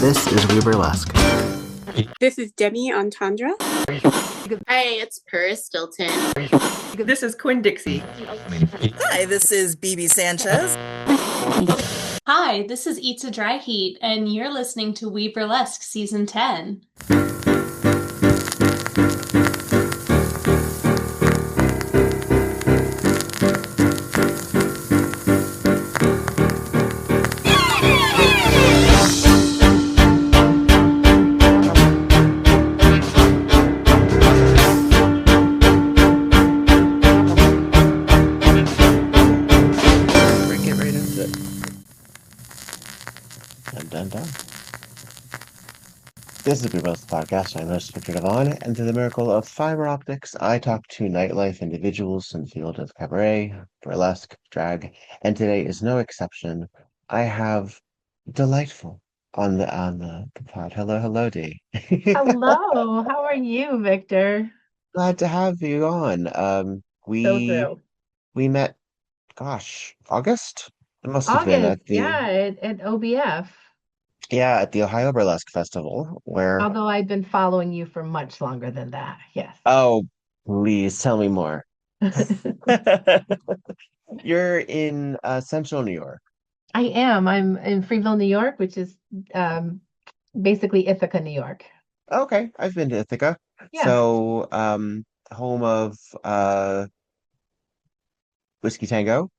This is WEBurlesque. This is Demi Entendre. Hi, it's Paris Stilton. This is Quinn Dixie. Hi, this is BB Sanchez. Hi, this is Eats a Dry Heat, and you're listening to WEBurlesque Season 10. This is WEBurlesque Podcast. I'm host Viktor Devonne, and through the miracle of fiber optics, I talk to nightlife individuals in the field of cabaret, burlesque, drag, and today is no exception. I have Delightful on the pod. Hello, Dee. Hello, how are you, Victor? Glad to have you on. So thrilled. We met, gosh, August? It must have been August, at the at OBF. yeah, at the Ohio Burlesque Festival, where Although I've been following you for much longer than that. Yes. oh, please tell me more. You're in Central New York. I am. I'm in Freeville, New York, which is basically Ithaca, New York. Okay, I've been to Ithaca. Yeah. So, home of Whiskey Tango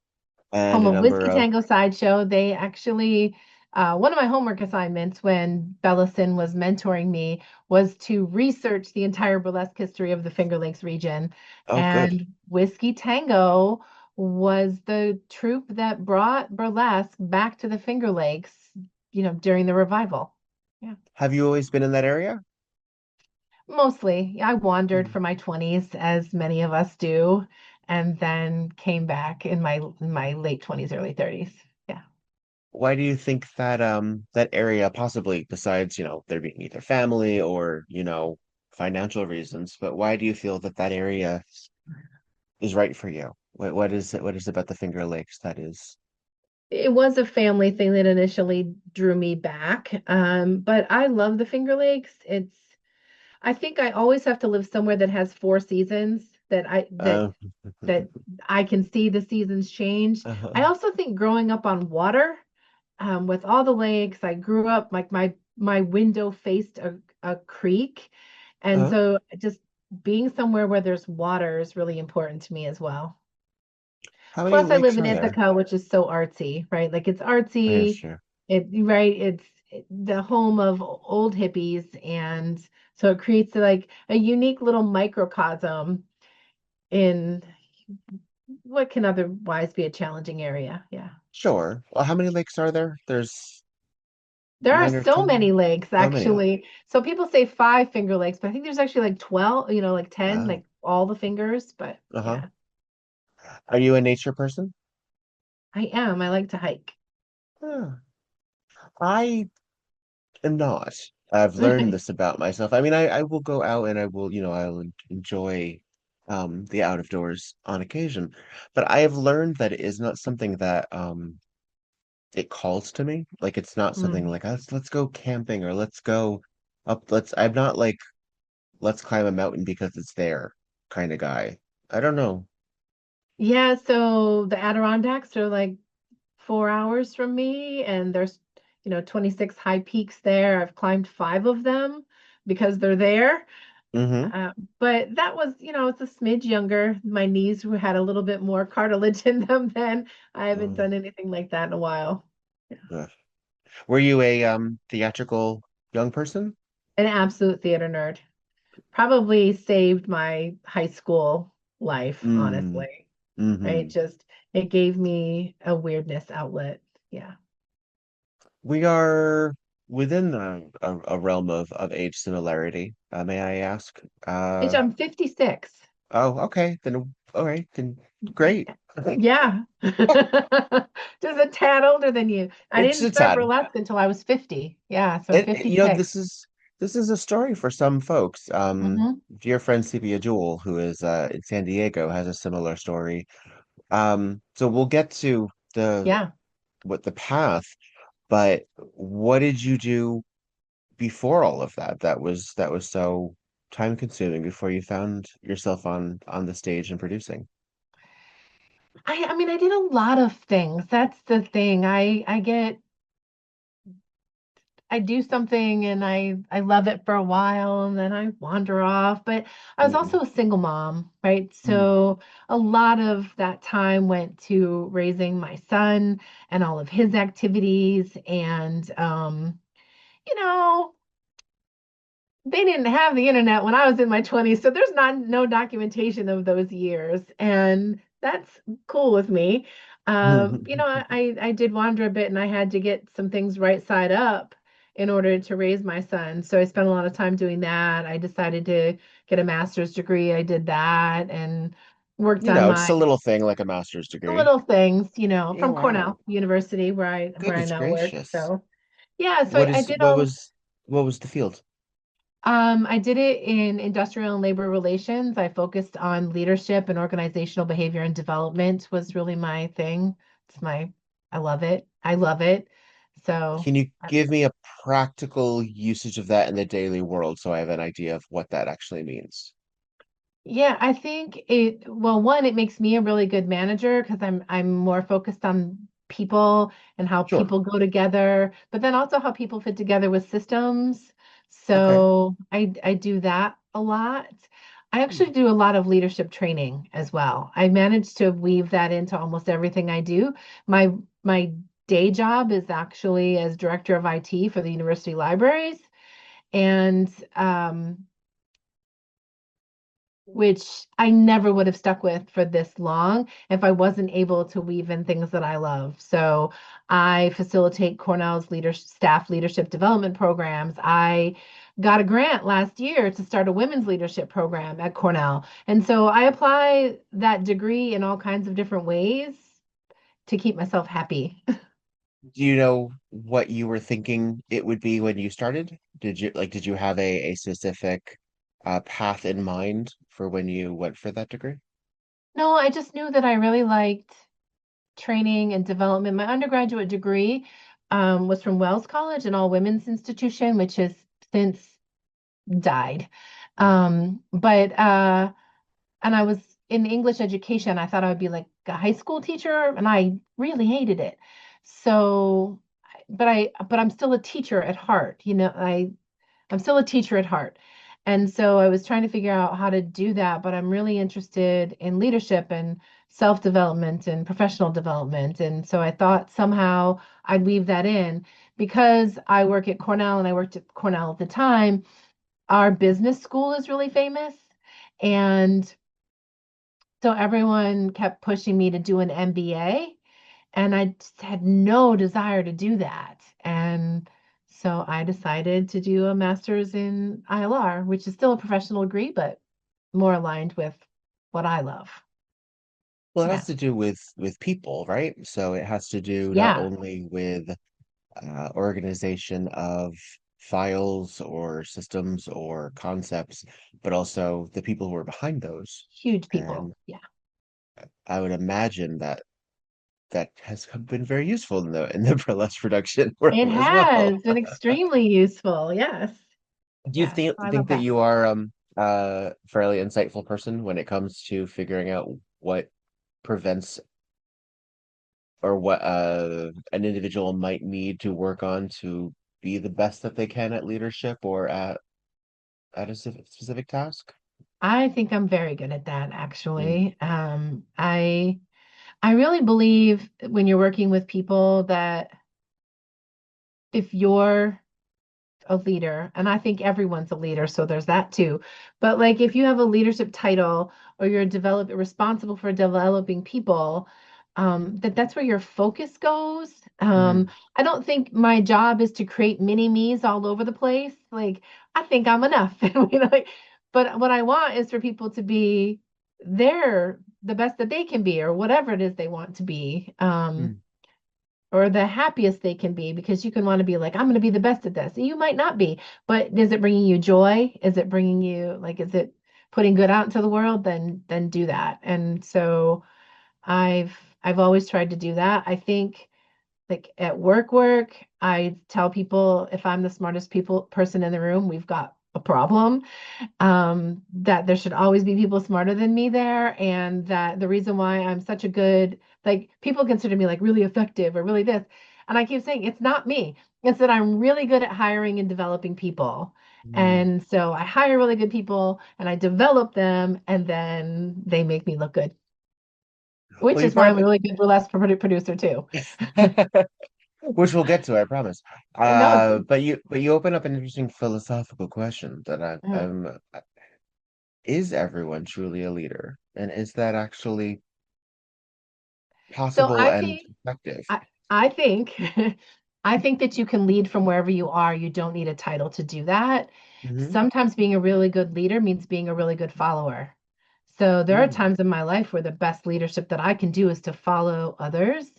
and Home a of number Whiskey of Tango Sideshow. They actually, one of my homework assignments when Bellison was mentoring me was to research the entire burlesque history of the Finger Lakes region. oh, good. And Whiskey Tango was the troupe that brought burlesque back to the Finger Lakes, during the revival. Yeah. Have you always been in that area? Mostly. I wandered Mhm. for my 20s, as many of us do, and then came back in my late 20s, early 30s. Yeah. Why do you think that that area, possibly besides, there being either family or, financial reasons, but why do you feel that that area is right for you? What is it? What is it about the Finger Lakes that is? It was a family thing that initially drew me back. But I love the Finger Lakes. I think I always have to live somewhere that has four seasons that I that Uh, that I can see the seasons change. I uh-huh. also think growing up on water, with all the lakes, I grew up like my window faced a creek. And Uh-huh. so just being somewhere where there's water is really important to me as well. How many Plus, I live lakes in are there? Ithaca, which is so artsy, right? Like it's Yeah, artsy, sure. it's the home of old hippies, and so it creates like a unique little microcosm in what can otherwise be a challenging area. Yeah. Sure. Well, how many lakes are there? There's There are nine or so many 10? lakes, So many. actually. So people say five Finger Lakes, but I think there's actually like 12, like 10, Wow. like all the fingers. But Uh-huh. yeah, Are you a nature person? I am. I like to hike. Huh. I am not. I've learned this about myself. I mean, I will go out and I will, I'll enjoy the out of doors on occasion. But I have learned that it is not something that it calls to me. Like it's not something Mm. like let's go camping or let's go up. I'm not like let's climb a mountain because it's there kind of guy. I don't know. Yeah, so the Adirondacks are like 4 hours from me, and there's 26 high peaks there. I've climbed five of them because they're there. Mm-hmm. But that was, it's a smidge younger. My knees had a little bit more cartilage in them then. I haven't Oh, done anything like that in a while. Yeah. ugh. Were you a theatrical young person? An absolute theater nerd. Probably saved my high school life, Mm, honestly. Right? mm-hmm. Just it gave me a weirdness outlet. Yeah. We are within a realm of age similarity. May I ask? I'm 56. Oh, okay. Then, all right. Then, great. Yeah. Just a tad older than you. I It's didn't a start tad. burlesque until I was 50. Yeah, so And, 56. this is a story for some folks. Hmm. Dear friend Sepia Jewell, who is in San Diego, has a similar story. So we'll get to Yeah. the path, but what did you do? before all of that that was so time consuming before you found yourself on the stage and producing? I mean, I did a lot of things. That's the thing. I do something and I love it for a while and then I wander off. But I was Mm, also a single mom, right? mm. So a lot of that time went to raising my son and all of his activities. And you know, they didn't have the internet when I was in my 20s, so there's not no documentation of those years, and that's cool with me. I did wander a bit, and I had to get some things right side up in order to raise my son. So I spent a lot of time doing that. I decided to get a master's degree. I did that and worked You on know, my just a little thing like a master's degree. little things, Yeah, from wow. Cornell University, where I Goodness now work. gracious. So yeah, so I did all. What was the field? I did it in industrial and labor relations. I focused on leadership and organizational behavior and development was really my thing. I love it. I love it. So, Can you uh, give me a practical usage of that in the daily world so I have an idea of what that actually means? yeah, I think well, one, it makes me a really good manager because I'm more focused on people and how Sure. people go together, but then also how people fit together with systems. Okay. So I do that a lot. I Hmm. actually do a lot of leadership training as well. I managed to weave that into almost everything I do. My day job is actually as director of IT for the university libraries, and which I never would have stuck with for this long if I wasn't able to weave in things that I love. So I facilitate Cornell's staff leadership development programs. I got a grant last year to start a women's leadership program at Cornell. And so I apply that degree in all kinds of different ways to keep myself happy. Do you know what you were thinking it would be when you started? Did you have a specific path in mind for when you went for that degree? No, I just knew that I really liked training and development. My undergraduate degree was from Wells College, an all women's institution, which has since died. But and I was in English education. I thought I would be like a high school teacher, and I really hated it. So, but I'm still a teacher at heart. I'm still a teacher at heart. And so I was trying to figure out how to do that, but I'm really interested in leadership and self-development and professional development. And so I thought somehow I'd weave that in because I work at Cornell and I worked at Cornell at the time. Our business school is really famous. And so everyone kept pushing me to do an MBA. And I just had no desire to do that. And so I decided to do a master's in ILR, which is still a professional degree, but more aligned with what I love. Well, it Yeah. has to do with people, right? So it has to do not Yeah. only with organization of files or systems or concepts, but also the people who are behind those. Huge people. And Yeah. I would imagine that that has been very useful in the burlesque production It world as well. has been extremely useful. Yes. Do you Yes. I love think that that. you are fairly insightful person when it comes to figuring out what prevents or what an individual might need to work on to be the best that they can at leadership or at a specific task? I think I'm very good at that, Mm, actually. I really believe when you're working with people that if you're a leader, and I think everyone's a leader, so there's that too. But like if you have a leadership title or you're responsible for developing people, that's where your focus goes. mm, I don't think my job is to create mini me's all over the place. Like I think I'm enough. But what I want is for people to be the best that they can be, or whatever it is they want to be. mm. Or the happiest they can be because you can want to be like, I'm going to be the best at this. And you might not be, but is it bringing you joy? Is it bringing you is it putting good out into the world? Then do that. And so I've always tried to do that. I think Like at work, I tell people if I'm the smartest person in the room, we've got a problem. That there should always be people smarter than me there, and that the reason why I'm such a good, like people consider me like really effective or really this, and I keep saying it's not me. It's that I'm really good at hiring and developing people. Mm. And so I hire really good people and I develop them and then they make me look good, which Well, you is why brought I'm a really good burlesque producer too. which we'll get to, I promise. No, it's But you open up an interesting philosophical question that is everyone truly a leader? And is that actually so possible I and think effective? I think I think that you can lead from wherever you are. You don't need a title to do that. Hmm. Sometimes being a really good leader means being a really good follower. So there are Hmm. times in my life where the best leadership that I can do is to follow others,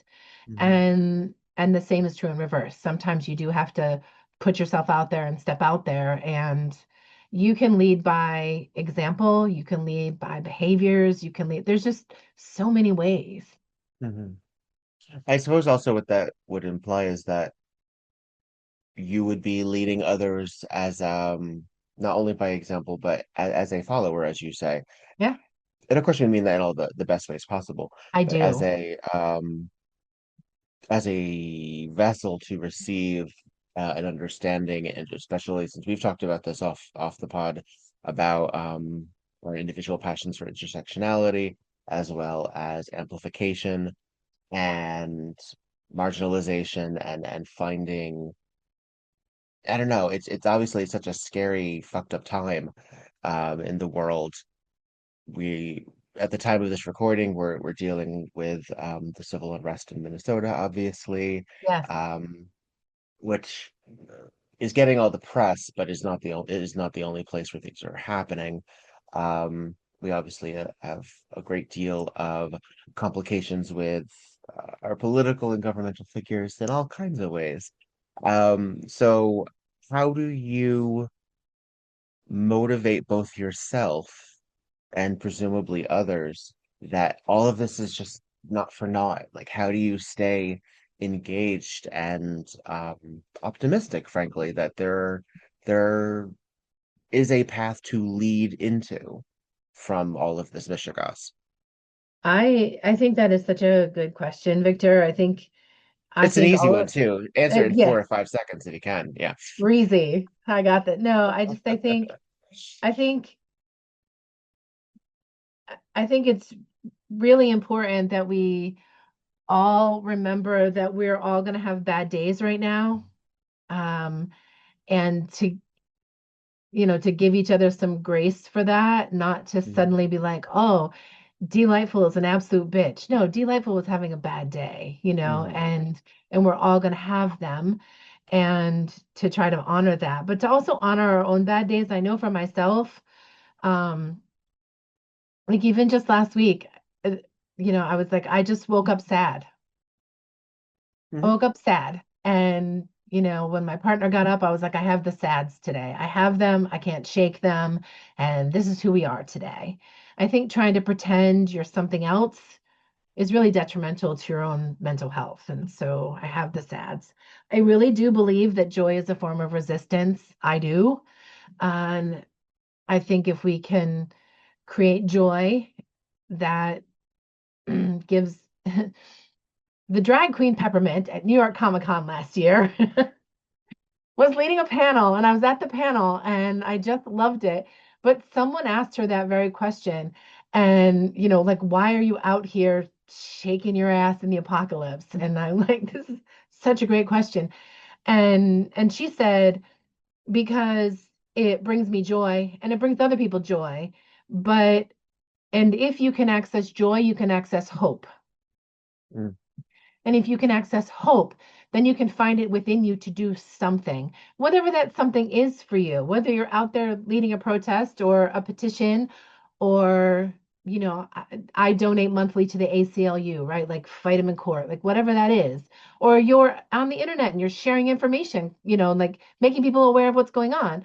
Hmm. and the same is true in reverse. Sometimes you do have to put yourself out there and step out there, and you can lead by example, you can lead by behaviors, you can lead. There's just so many ways. Hmm. I suppose also what that would imply is that you would be leading others as not only by example, but as a follower, as you say. Yeah, And of course, we mean that in all the best ways possible, I but do. as a vessel to receive an understanding, and especially since we've talked about this off the pod about our individual passions for intersectionality as well as amplification and marginalization and finding, I don't know, it's obviously such a scary, fucked up time in the world. We At the time of this recording, we're dealing with the civil unrest in Minnesota, obviously, Yes. um, which is getting all the press, but is not the only place where things are happening. We obviously have a great deal of complications with our political and governmental figures in all kinds of ways. So how do you motivate both yourself and presumably others that all of this is just not for naught? Like, how do you stay engaged and optimistic, frankly, that there is a path to lead into from all of this mishigas? I think that is such a good question, Victor. I It's an think easy all one of too. Answer it in yeah, 4 or 5 seconds if you can. Yeah. breezy. I got that. No, I think I think it's really important that we all remember that we're all going to have bad days right now. Um, and to give each other some grace for that, not to Mhm. suddenly be like, oh, Delightful is an absolute bitch. No, Delightful was having a bad day, Mhm. and we're all going to have them, and to try to honor that, but to also honor our own bad days. I know for myself, um, like even just last week, uh, I was like, I just woke up sad. I Mhm. woke up sad. And, when my partner got up, I was like, I have the sads today. I have them. I can't shake them. And this is who we are today. I think trying to pretend you're something else is really detrimental to your own mental health. And so I have the sads. I really do believe that joy is a form of resistance. I do. And I think if we can create joy that gives the drag queen Peppermint at New York Comic Con last year was leading a panel, and I was at the panel and I just loved it. But someone asked her that very question. And, like, why are you out here shaking your ass in the apocalypse? And I'm like, this is such a great question. And she said, because it brings me joy and it brings other people joy. And if you can access joy, you can access hope. Mm. And if you can access hope, then you can find it within you to do something, whatever that something is for you, whether you're out there leading a protest or a petition, or, I donate monthly to the ACLU, right? Like fight them in court, like whatever that is. Or you're on the internet and you're sharing information, like making people aware of what's going on.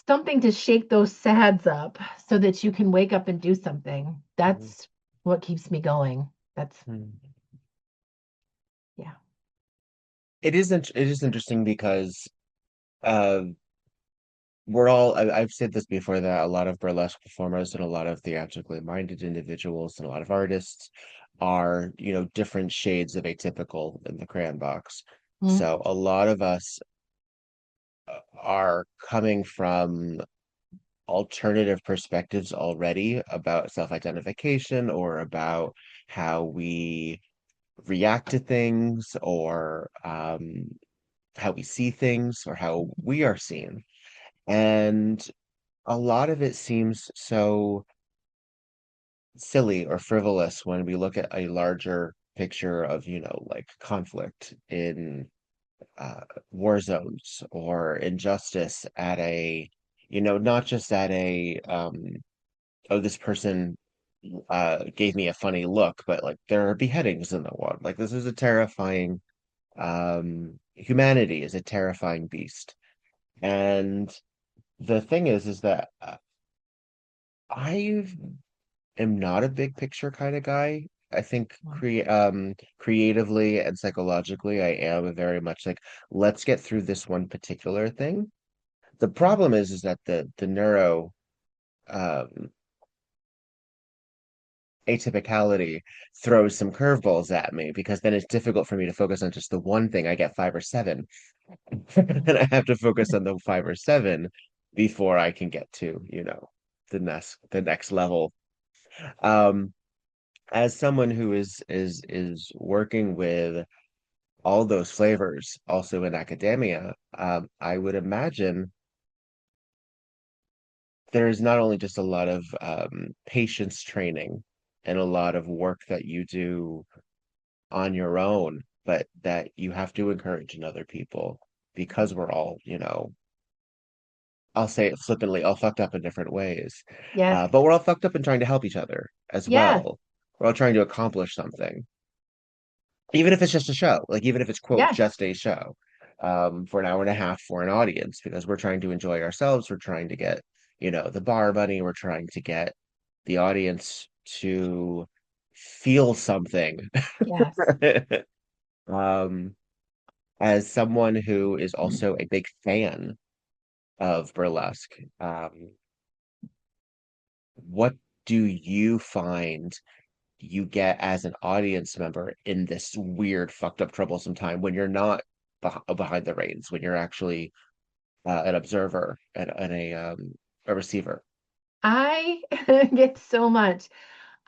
Something to shake those sads up so that you can wake up and do something. Mhm. That's what keeps me going. That's, Mhm. yeah. it is interesting because uh I've said this before that a lot of burlesque performers and a lot of theatrically minded individuals and a lot of artists are, different shades of atypical in the crayon box. Mm, So a lot of us are coming from alternative perspectives already about self-identification or about how we react to things or how we see things or how we are seen. And a lot of it seems so silly or frivolous when we look at a larger picture of, like conflict in war zones or injustice at a, not just at a, oh, this person gave me a funny look, but like there are beheadings in the world. Like this is a terrifying, humanity is a terrifying beast. And the thing is that I am not a big picture kind of guy. I think creatively and psychologically, I am very much like, let's get through this one particular thing. The problem is that the neuro um atypicality throws some curveballs at me because then it's difficult for me to focus on just the one thing. I get five or seven, and I have to focus on the five or seven before I can get to, the next level. Um, as someone who is working with all those flavors also in academia, I would imagine there's not only just a lot of patience training and a lot of work that you do on your own, but that you have to encourage in other people because we're all, I'll say it flippantly, all fucked up in different ways. yes, But we're all fucked up in trying to help each other as yes, well. We're all trying to accomplish something, even if it's just a show, like even if it's quote yes, just a show, for an hour and a half for an audience, because we're trying to enjoy ourselves. We're trying to get, the bar money. We're trying to get the audience to feel something. yes. Um, as someone who is also a big fan of burlesque, what do you find you get as an audience member in this weird, fucked up, troublesome time when you're not behind the reins, when you're actually an observer and a receiver? I get so much.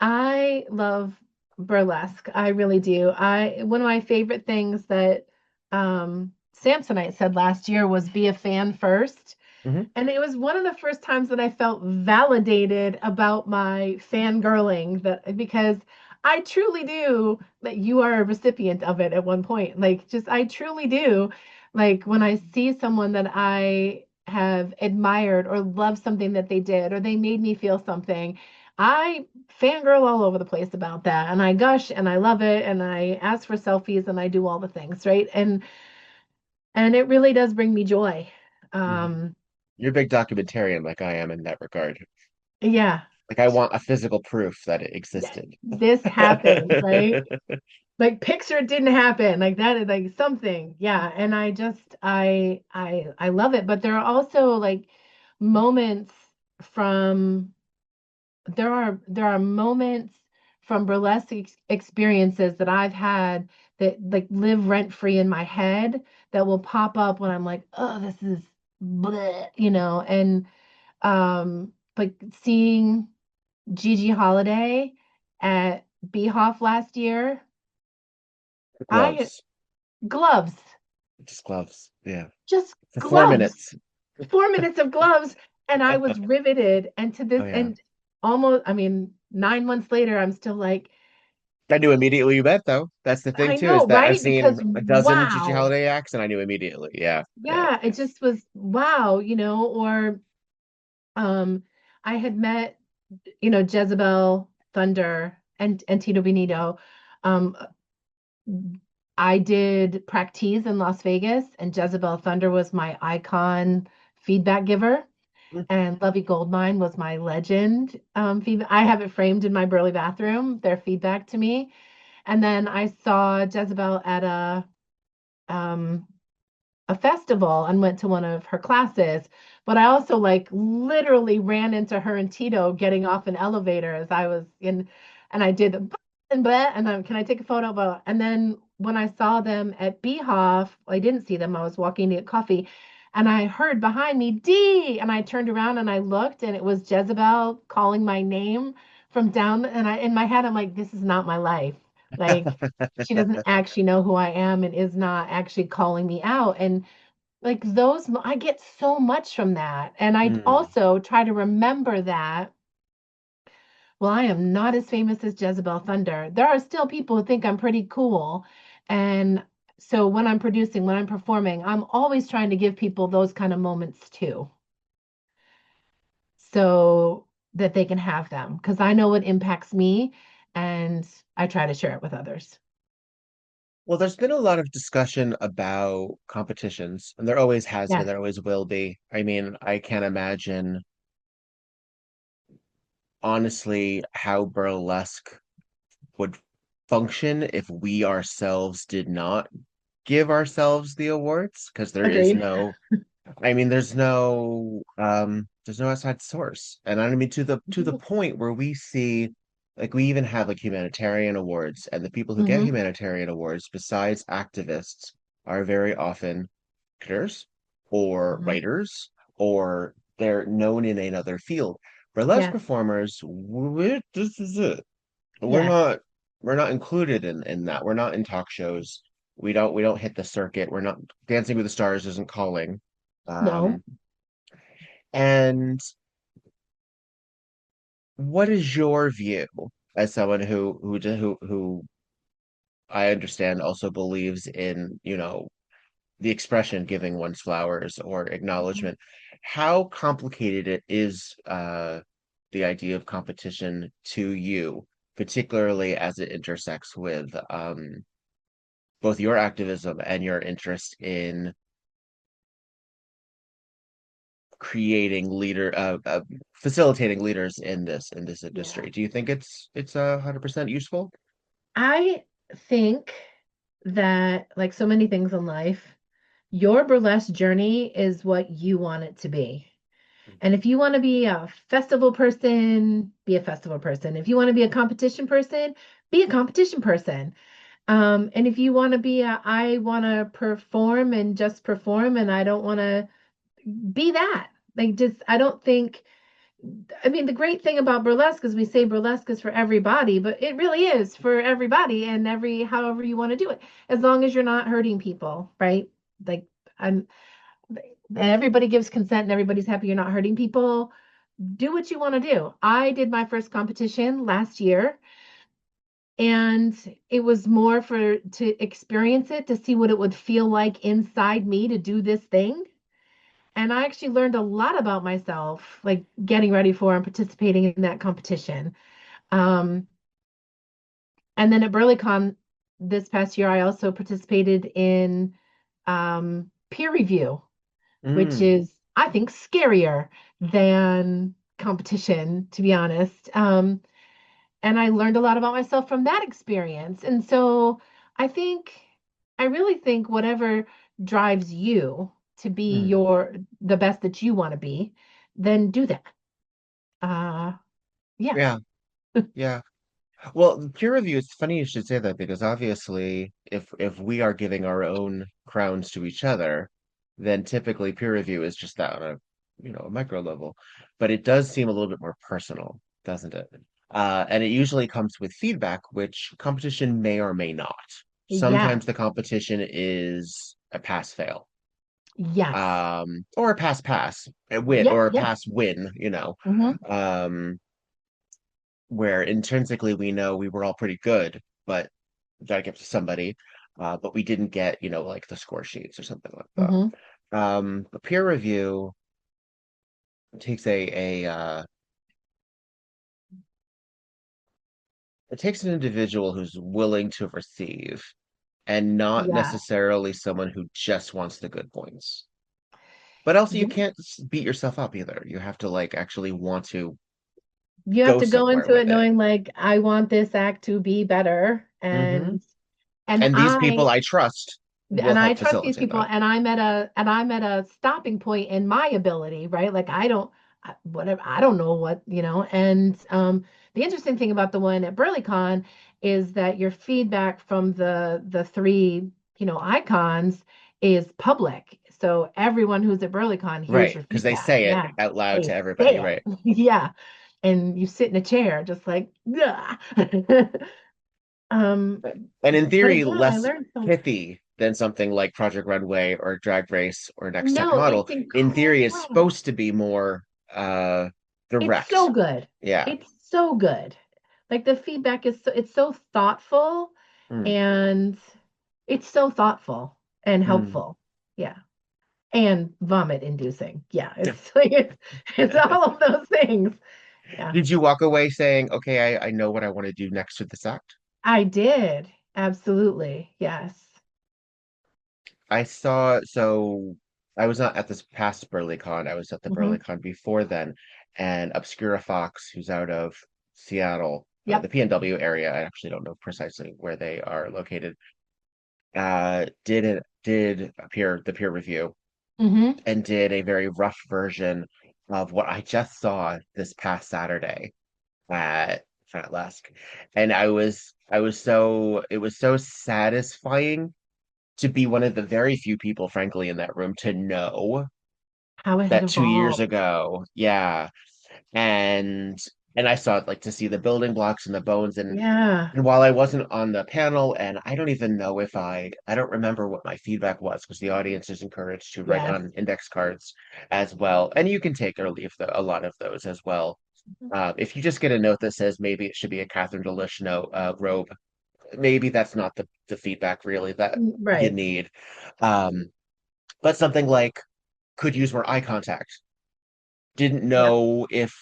I love burlesque. I really do. I One of my favorite things that Samsonite said last year was be a fan first. Hmm. And it was one of the first times that I felt validated about my fangirling, that because I truly do, that you are a recipient of it at one point. Like, just I truly do. Like when I see someone that I have admired or love something that they did or they made me feel something, I fangirl all over the place about that. And I gush and I love it and I ask for selfies and I do all the things, right? And it really does bring me joy. Hmm. Um, You're a big documentarian like I am in that regard. yeah. Like I want a physical proof that it Yeah, existed. this happened, right? Like picture it didn't happen. Like that is like something. Yeah. And I just I love it. But there are also like moments from there are moments from burlesque experiences that I've had that like live rent free in my head that will pop up when I'm like, oh, this is bleh, and like seeing Gigi Holiday at Beehoff last year. I Gloves. gloves, Just gloves. Yeah. just For four gloves, minutes. 4 minutes of gloves, and I was riveted. And to Oh this, yeah. and almost, I mean, 9 months later, I'm still like, I knew immediately you bet though. That's the thing I too, is know, that I've right? seen Because a dozen Gigi wow, Holiday acts and I knew immediately. Yeah. Yeah. yeah, it just was wow, or um, I had met, Jezebel Thunder and Tito Benito. Um, I did Practice in Las Vegas, and Jezebel Thunder was my icon feedback giver, Mm. and Lovey Goldmine was my legend feedback. I have it framed in my Burley bathroom, their feedback to me. And then I saw Jezebel at a festival and went to one of her classes, but I also like literally ran into her and Tito getting off an elevator as I was in, and I did and can I take a photo? And then when I saw them at Beehoff, I didn't see them. I was walking to get coffee, and I heard behind me D, and I turned around and I looked, and it was Jezebel calling my name from down, and I in my head I'm like, this is not my life. Like she doesn't actually know who I am and is not actually calling me out. And like I get so much from that. And I Mm. also try to remember that, well, I am not as famous as Jezebel Thunder. There are still people who think I'm pretty cool. And so when I'm producing, when I'm performing, I'm always trying to give people those kind of moments too, so that they can have them. Because I know what impacts me and I try to share it with others. Well, there's been a lot of discussion about competitions, and there always has been, Yes, there always will be. I mean, I can't imagine, honestly, how burlesque would function if we ourselves did not give ourselves the awards, because there is agreed. no, I mean, there's no outside source. And I mean to the point where we see, like, we even have like humanitarian awards, and the people who get Hmm. humanitarian awards, besides activists, are very often critters or Hmm. writers, or they're known in another field. Burlesque Yes, performers, this is it. We're yes, not we're not included in that. We're not in talk shows. We don't hit the circuit. We're not Dancing with the Stars isn't calling. no. Um, and what is your view as someone who I understand also believes in, the expression giving one's flowers or Mhm. acknowledgement? How complicated it is, the idea of competition to you, particularly as it intersects with, both your activism and your interest in creating facilitating leaders in this Yeah. industry. Do you think it's 100% useful? I think that, like so many things in life, your burlesque journey is what you want it to be. And if you want to be a festival person, be a festival person. If you want to be a competition person, be a competition person. And if you want to be I want to perform and just perform and I don't want to be that. Like just I don't think I mean, the great thing about burlesque is we say burlesque is for everybody, but it really is for everybody and however you want to do it, as long as you're not hurting people, right? Like I'm, everybody gives consent and everybody's happy you're not hurting people. Do what you want to do. I did my first competition last year, and it was more for to experience it, to see what it would feel like inside me to do this thing. And I actually learned a lot about myself, like getting ready for and participating in that competition. Um, and then at BurlyCon this past year, I also participated in peer review, which Mm, is, I think, scarier than competition, to be honest. And I learned a lot about myself from that experience. And so I think, I really think whatever drives you to be mm. the best that you want to be, then do that. Uh, yeah, Yeah, yeah. Well, peer review, it's funny you should say that, because obviously if we are giving our own crowns to each other, then typically peer review is just that on a micro level. But it does seem a little bit more personal, doesn't it? And it usually comes with feedback, which competition may or may not. yes, Sometimes the competition is a pass fail, yes, or a pass, a win, yeah, or a yeah. pass win, Hmm. um, where intrinsically we know we were all pretty good, but gotta give to somebody, but we didn't get, like the score sheets or something like that. Hmm. A peer review takes it takes an individual who's willing to receive, and not Yeah, necessarily someone who just wants the good points. But also, you yeah. can't beat yourself up either. You have to, like, actually want to You have go to go somewhere into it with it. knowing like I want this act to be better, Hmm. and And these people I I trust. will And I help trust these facilitate people, that. and I'm at a stopping point in my ability, right? Like whatever, I don't know what, and the interesting thing about the one at BurlyCon is that your feedback from the three, icons is public. So everyone who's at BurlyCon hears Right, your because they feedback. say it Yeah. out loud They to say everybody, right? it. Yeah. And you sit in a chair just like, yeah. Um, And in but theory, again, I less learned so pithy than something like Project Runway or Drag Race or Next Top no, Model. it's In theory, is incredible. supposed to be more It's so direct. good. Yeah. It's so good. Like the feedback is it's so thoughtful Mm. and it's so thoughtful and Mm. helpful. Yeah. And vomit inducing. Yeah. It's like it's all of those things. Yeah. Did you walk away saying, okay, I know what I want to do next with this act? I did. Absolutely. Yes. I saw, so I was not at this past BurlyCon. I was at the Hmm. BurlyCon before then, and Obscura Fox, who's out of Seattle, the Yep. PNW area. I actually don't know precisely where they are located. Did appear the peer review Hmm. and did a very rough version of what I just saw this past Saturday at Burlesque. And it was so satisfying to be one of the very few people, frankly, in that room to know How it had that 2 years evolved. ago, yeah, and I saw it, like, to see the building blocks and the bones, Yeah. and while I wasn't on the panel, and I don't even know if I don't remember what my feedback was, because the audience is encouraged to write Yes. on index cards as well, and you can take or leave a lot of those as well. If you just get a note that says maybe it should be a Catherine Delish note, robe, maybe that's not the feedback really that you Right. need. Um, but something like could use more eye contact. Didn't Yep. know if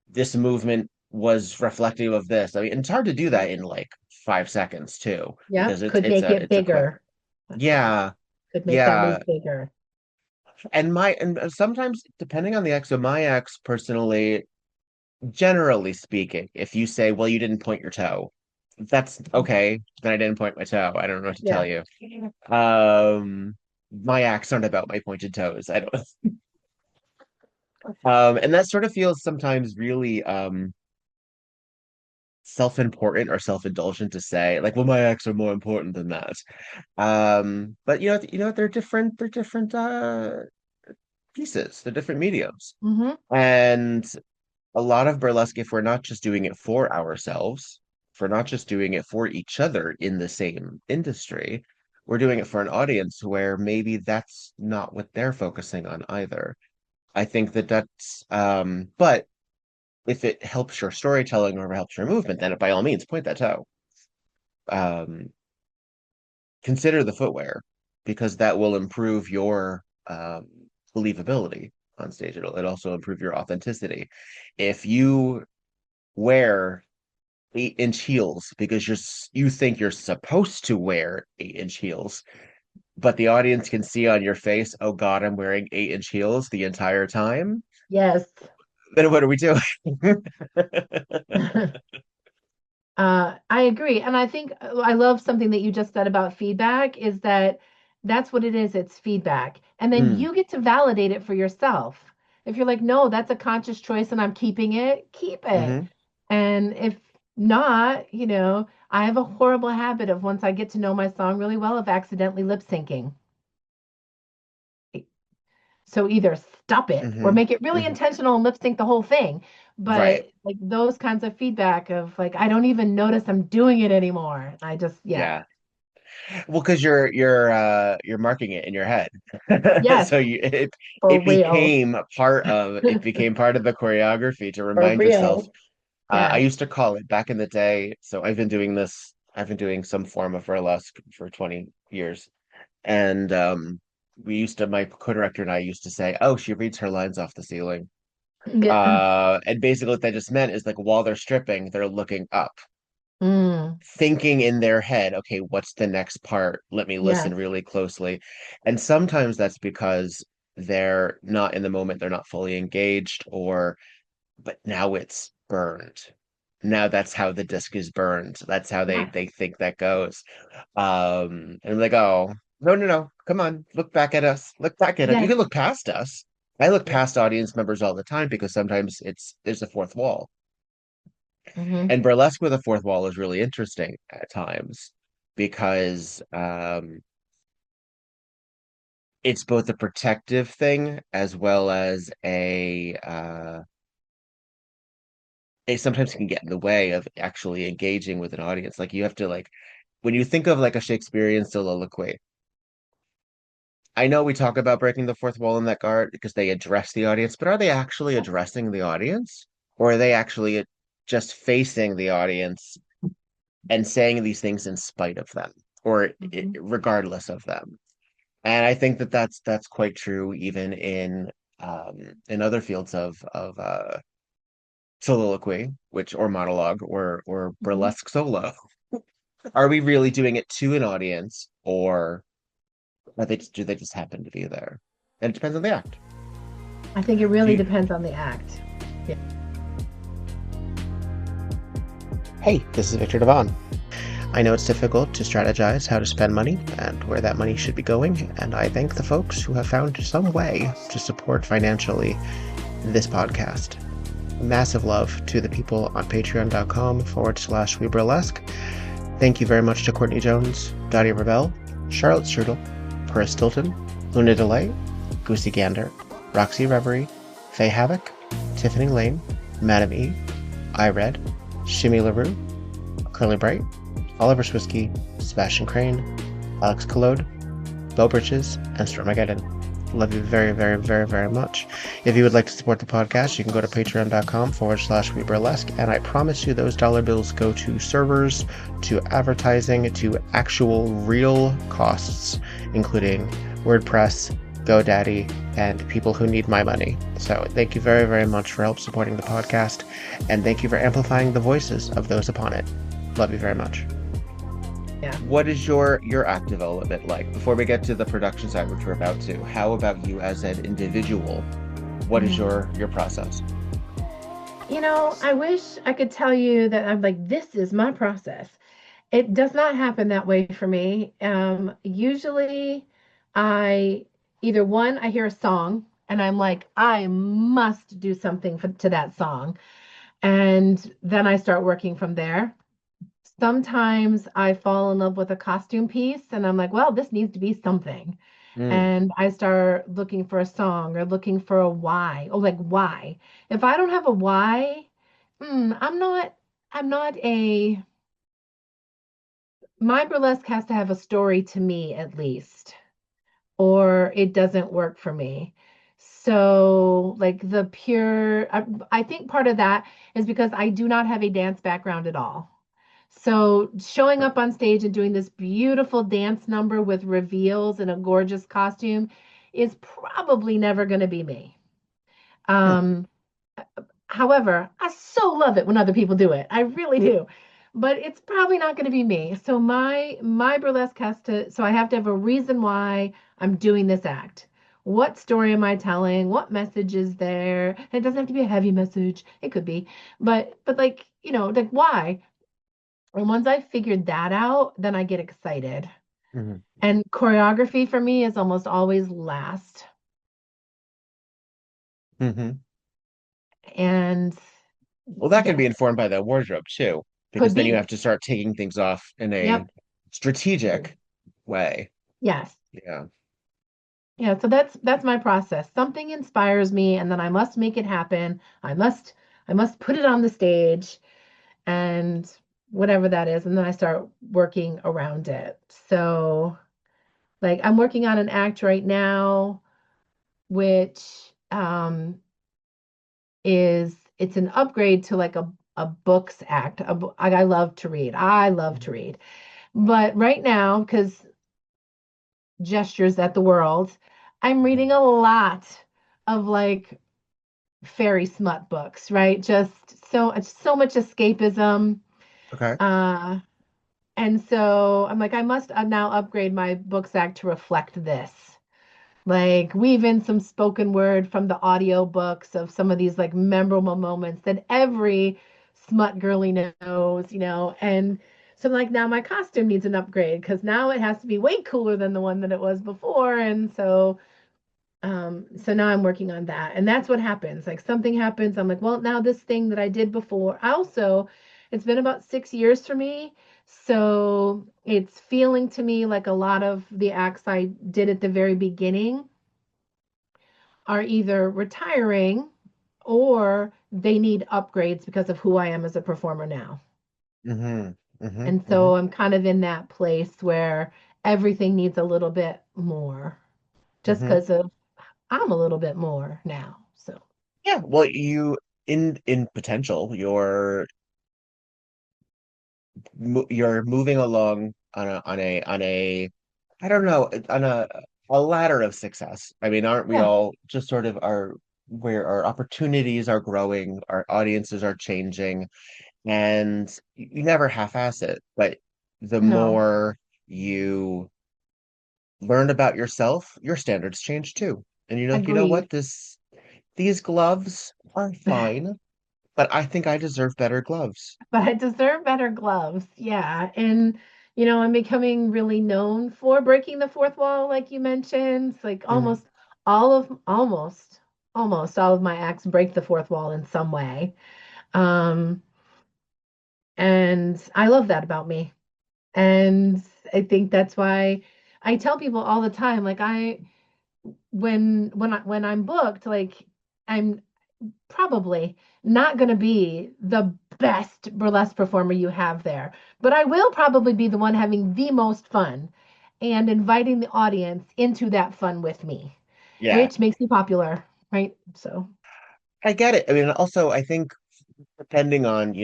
this movement was reflective of this. I mean, it's hard to do that in like 5 seconds too, because Yep. Could make it it's a quick. bigger. That's right. Yeah, Could make that yeah. move bigger. And sometimes depending on the X, so my X personally, generally speaking, if you say, well, you didn't point your toe, that's okay. Then I didn't point my toe. I don't know what to tell Yeah. you. Um, my acts aren't about my pointed toes. I don't. And that sort of feels sometimes really self-important or self-indulgent to say, like, well, my acts are more important than that. But they're different pieces, they're different mediums. Hmm. And a lot of burlesque, if we're not just doing it for ourselves, if we're not just doing it for each other in the same industry, we're doing it for an audience where maybe that's not what they're focusing on either. I think but if it helps your storytelling or helps your movement, then by all means, point that toe. Um, Consider the footwear because that will improve your believability on stage. It also improve your authenticity. If you wear 8-inch heels because you think you're supposed to wear 8-inch heels, but the audience can see on your face, oh God, I'm wearing 8-inch heels the entire time. Yes. Then what are we doing? I agree. And I think I love something that you just said about feedback is that that's what it is. It's feedback. And then Mm, you get to validate it for yourself. If you're like, no, that's a conscious choice and I'm keeping it, keep it. hmm And if not, I have a horrible habit of once I get to know my song really well, of accidentally lip syncing. So either stop it or hmm make it really hmm intentional and lip sync the whole thing. Right. But like those kinds of feedback of like, I don't even notice I'm doing it anymore. I just, yeah. Yeah. Well, because you're marking it in your head. Yes, So for real. it became part of the choreography to For remind yourself. real. I Yes. used to call it back in the day. So I've been doing some form of burlesque for 20 years. And my co-director and I used to say, oh, she reads her lines off the ceiling. Yeah. And basically what that just meant is like while they're stripping, they're looking up, Mm, thinking in their head, okay, what's the next part? Let me listen yes. really closely. And sometimes that's because they're not in the moment, they're not fully engaged, but now it's burned. Now that's how the disc is burned. That's how Yeah. they think that goes. And I'm like, oh, No, no, no. Come on. Look back at us. Look back at us. You Yes. can look past us. I look Yeah. past audience members all the time because sometimes there's a fourth wall. Hmm. And burlesque with a fourth wall is really interesting at times because it's both a protective thing as well as it sometimes can get in the way of actually engaging with an audience. Like you have to like when you think of like a Shakespearean soliloquy, I know we talk about breaking the fourth wall in that guard because they address the audience, but are they actually addressing the audience? Or are they actually just facing the audience and saying these things in spite of them or Hmm. regardless of them? And I think that that's quite true even in other fields of soliloquy, which or monologue or Hmm. burlesque solo. Are we really doing it to an audience or do they just happen to be there? And it depends on the act. I think it Do really you, depends on the act. Yeah. Hey, this is Viktor Devonne. I know it's difficult to strategize how to spend money and where that money should be going, and I thank the folks who have found some way to support financially this podcast. Massive love to the people on patreon.com/WeBurlesque. Thank you very much to Courtney Jones, Dottie Rebel, Charlotte Strudel, Paris Stilton, Luna Delay, Goosey Gander, Roxy Reverie, Faye Havoc, Tiffany Lane, Madam E, iRed, Shimmy LaRue, Curly Bright, Oliver Swisky, Sebastian Crane, Alex Collode, Bo Bridges, and Stormageddon. Love you very, very, very, very much. If you would like to support the podcast, you can go to patreon.com/WeBurlesque, and I promise you those dollar bills go to servers, to advertising, to actual real costs, including WordPress, GoDaddy, and people who need my money. So thank you very, very much for help supporting the podcast, and thank you for amplifying the voices of those upon it. Love you very much. Yeah. What is your act development like? Before we get to the production side, which we're about to, how about you as an individual? What is your process? I wish I could tell you that I'm like, this is my process. It does not happen that way for me. Usually I either one, I hear a song and I'm like, I must do something to that song. And then I start working from there. Sometimes I fall in love with a costume piece and I'm like, well, this needs to be something. Mm, And I start looking for a song or looking for a why. Oh, like why? If I don't have a why, I'm not my burlesque has to have a story to me at least, or it doesn't work for me. So, like I think part of that is because I do not have a dance background at all. So, showing up on stage and doing this beautiful dance number with reveals in a gorgeous costume is probably never going to be me. huh, Um, However, I so love it when other people do it. I really do. But it's probably not going to be me. So my burlesque so I have to have a reason why I'm doing this act. What story am I telling? What message is there? It doesn't have to be a heavy message. It could be. But like, like why? And once I figured that out, then I get excited. mhm, And choreography for me is almost always last. mhm. And Well, that can yeah, be informed by the wardrobe too, because could then you be. have to start taking things off in a Yep. strategic way. Yes. Yeah. Yeah, so that's my process. Something inspires me and then I must make it happen. I must put it on the stage and whatever that is, and then I start working around it. So, like I'm working on an act right now which it's an upgrade to like a books act. I love to read. I love to read. But right now, because gestures at the world, I'm reading a lot of like fairy smut books, right? Just so much escapism. Okay. Uh, and so I'm like, I must now upgrade my books act to reflect this. Like weave in some spoken word from the audio books of some of these like memorable moments that every smut girly knows, and So like now my costume needs an upgrade because now it has to be way cooler than the one that it was before. And so now I'm working on that. And that's what happens. Like something happens, I'm like, well, now this thing that I did before. Also, it's been about 6 years for me. So it's feeling to me like a lot of the acts I did at the very beginning are either retiring or they need upgrades because of who I am as a performer now. Mm-hmm. Mm-hmm. And Mm-hmm. so I'm kind of in that place where everything needs a little bit more just Mm-hmm. because of I'm a little bit more now. So Yeah, well, you in potential, you're moving along on a I don't know, on a ladder of success. I mean, aren't we yeah, all just sort of are where our opportunities are growing, our audiences are changing, and you never half-ass it, but the no, more you learn about yourself, your standards change too. And you're like, you know agreed. what, these gloves are fine, but I think I deserve better gloves. But I deserve better gloves. Yeah. And, I'm becoming really known for breaking the fourth wall, like you mentioned. It's like Mhm. almost all of my acts break the fourth wall in some way. Um, and I love that about me. And I think that's why I tell people all the time, like when I'm booked, like I'm probably not going to be the best burlesque performer you have there, but I will probably be the one having the most fun and inviting the audience into that fun with me, Yeah, which makes me popular, right? So, I get it. I mean, also, I think depending on,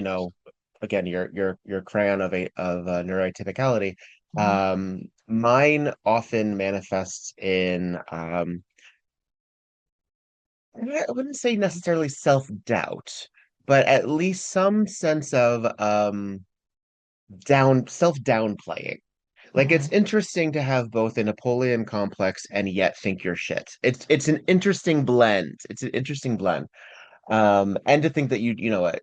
again, your crayon of neurotypicality, mhm. mine often manifests in I wouldn't say necessarily self-doubt, but at least some sense of self-downplaying. Like it's Mhm. interesting to have both a Napoleon complex and yet think you're shit. It's an interesting blend. It's an interesting blend. And to think that you know what,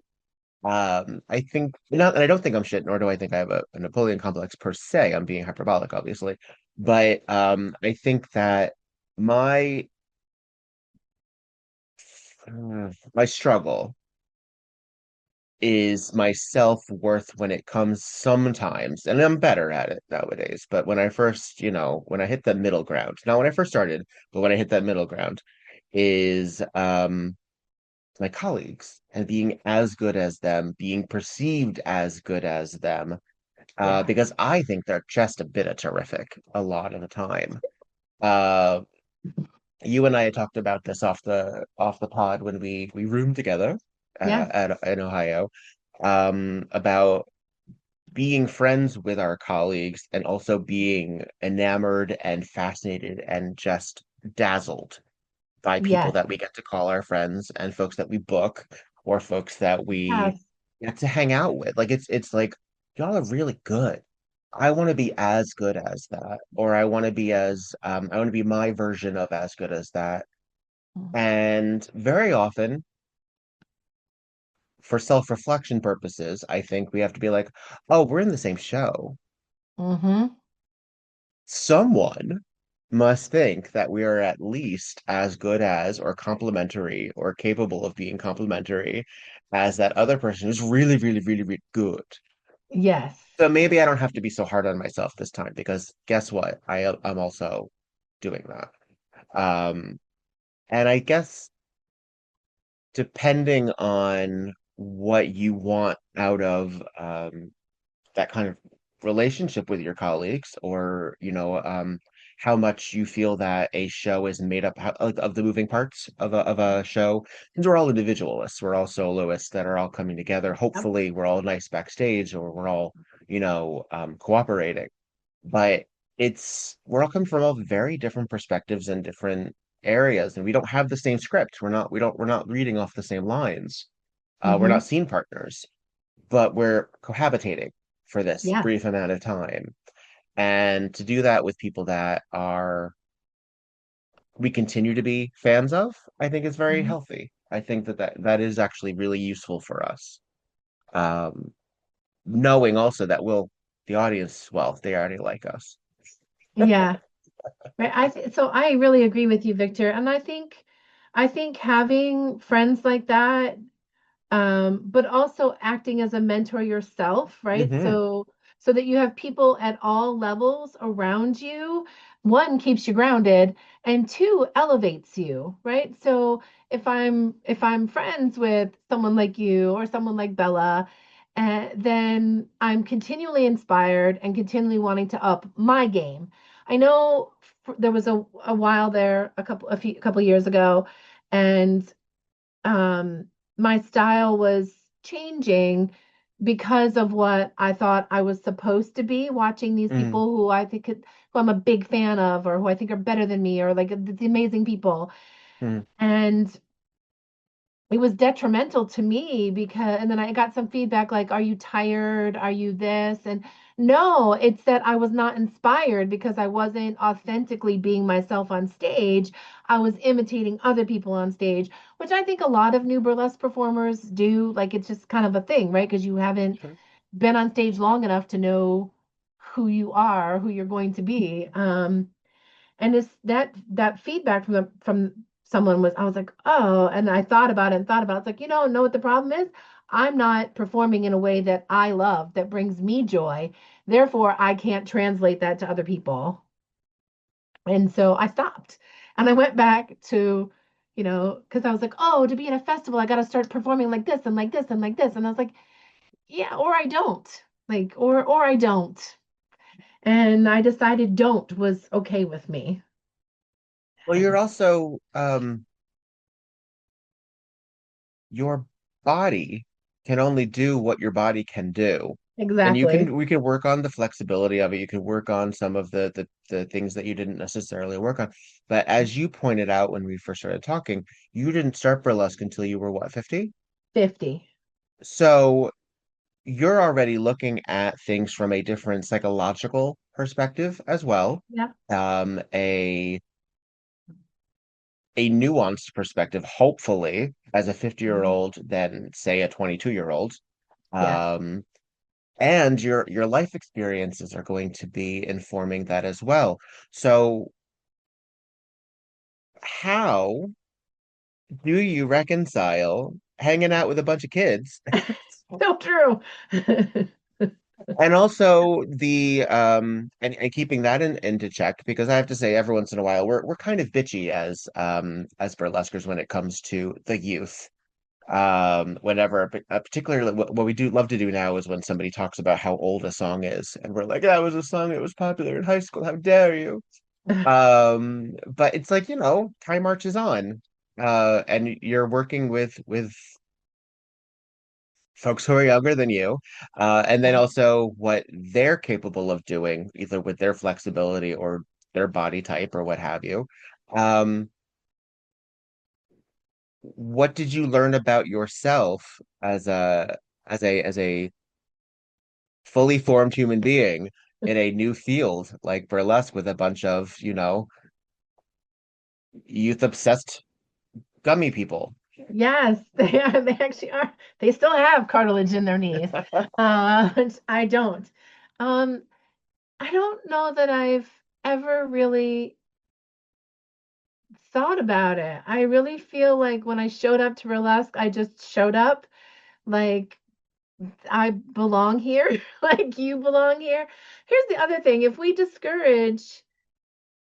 I think not, and I don't think I'm shit, nor do I think I have a Napoleon complex per se. I'm being hyperbolic, obviously, but I think that my my struggle is my self-worth when it comes sometimes, and I'm better at it nowadays. But when I first, when I hit that middle ground, not when I first started, but when I hit that middle ground, is my colleagues and being as good as them, being perceived as good as them, Yeah. because I think they're just a bit of terrific a lot of the time. Uh, you and I had talked about this off the pod when we roomed together Yes. in Ohio, about being friends with our colleagues and also being enamored and fascinated and just dazzled by people Yes. that we get to call our friends and folks that we book or folks that we Yes. get to hang out with. Like it's like y'all are really good. I want to be as good as that, or I want to be my version of as good as that. And very often, for self-reflection purposes, I think we have to be like, oh, we're in the same show. Mm-hmm. Someone must think that we are at least as good as, or complimentary, or capable of being complimentary as that other person who's really, really, really, really good. Yes. So maybe I don't have to be so hard on myself this time because guess what? I'm also doing that. Um, and I guess depending on what you want out of that kind of relationship with your colleagues, or how much you feel that a show is made up of the moving parts of a show, because we're all individualists, we're all soloists that are all coming together. Yep. Hopefully we're all nice backstage, or we're all cooperating, but we're all coming from all very different perspectives and different areas, and we don't have the same script. We're not reading off the same lines. We're Mm-hmm. not scene partners, but we're cohabitating for this Yes. brief amount of time. And to do that with people that are we continue to be fans of, I think is very Mm-hmm. healthy. I think that is actually really useful for us. Um, Knowing also that the audience, well, they already like us. Yeah. Right. So I really agree with you, Victor. And I think having friends like that, but also acting as a mentor yourself, right? Hmm. So that you have people at all levels around you. One, keeps you grounded, and two, elevates you, right? So if I'm friends with someone like you or someone like Bella, then I'm continually inspired and continually wanting to up my game. I know there was a while there a couple years ago, and um, my style was changing because of what I thought I was supposed to be watching these Mm, people who I'm a big fan of, or who I think are better than me, or like the amazing people. mm. And it was detrimental to me because, and then I got some feedback like, are you tired? Are you this? And no, it's that I was not inspired because I wasn't authentically being myself on stage. I was imitating other people on stage, which I think a lot of new burlesque performers do. Like it's just kind of a thing, right? Because you haven't Sure. been on stage long enough to know who you are, who you're going to be. And it's that feedback from someone was, I was like, oh, and I thought about it and thought about it. It's like, know what the problem is? I'm not performing in a way that I love, that brings me joy. Therefore, I can't translate that to other people. And so I stopped. And I went back to, because I was like, oh, to be in a festival, I got to start performing like this and like this and like this. And I was like, yeah, or I don't. Like, or I don't. And I decided don't was okay with me. Well, you're also your body can only do what your body can do. And Exactly. we can work on the flexibility of it. You can work on some of the things that you didn't necessarily work on. But as you pointed out when we first started talking, you didn't start burlesque until you were what, 50? 50. So you're already looking at things from a different psychological perspective as well. Yeah. Um, a a nuanced perspective, hopefully, as a 50-year-old than say a 22-year-old. Yes. Um, and your life experiences are going to be informing that as well. So how do you reconcile hanging out with a bunch of kids So true. and also the and keeping that into check? Because I have to say every once in a while we're kind of bitchy as burlesquers when it comes to the youth. Whenever particularly what we do love to do now is when somebody talks about how old a song is and we're like, that was a song that was popular in high school, how dare you. But it's like, time marches on, and you're working with folks who are younger than you, and then also what they're capable of doing either with their flexibility or their body type or what have you. um what did you learn about yourself as a fully formed human being in a new field like burlesque with a bunch of, youth obsessed gummy people? Yes, they are. They actually are. They still have cartilage in their knees. Which I don't. Um, I don't know that I've ever really thought about it. I really feel like when I showed up to burlesque, I just showed up like I belong here, like you belong here. Here's the other thing. If we discourage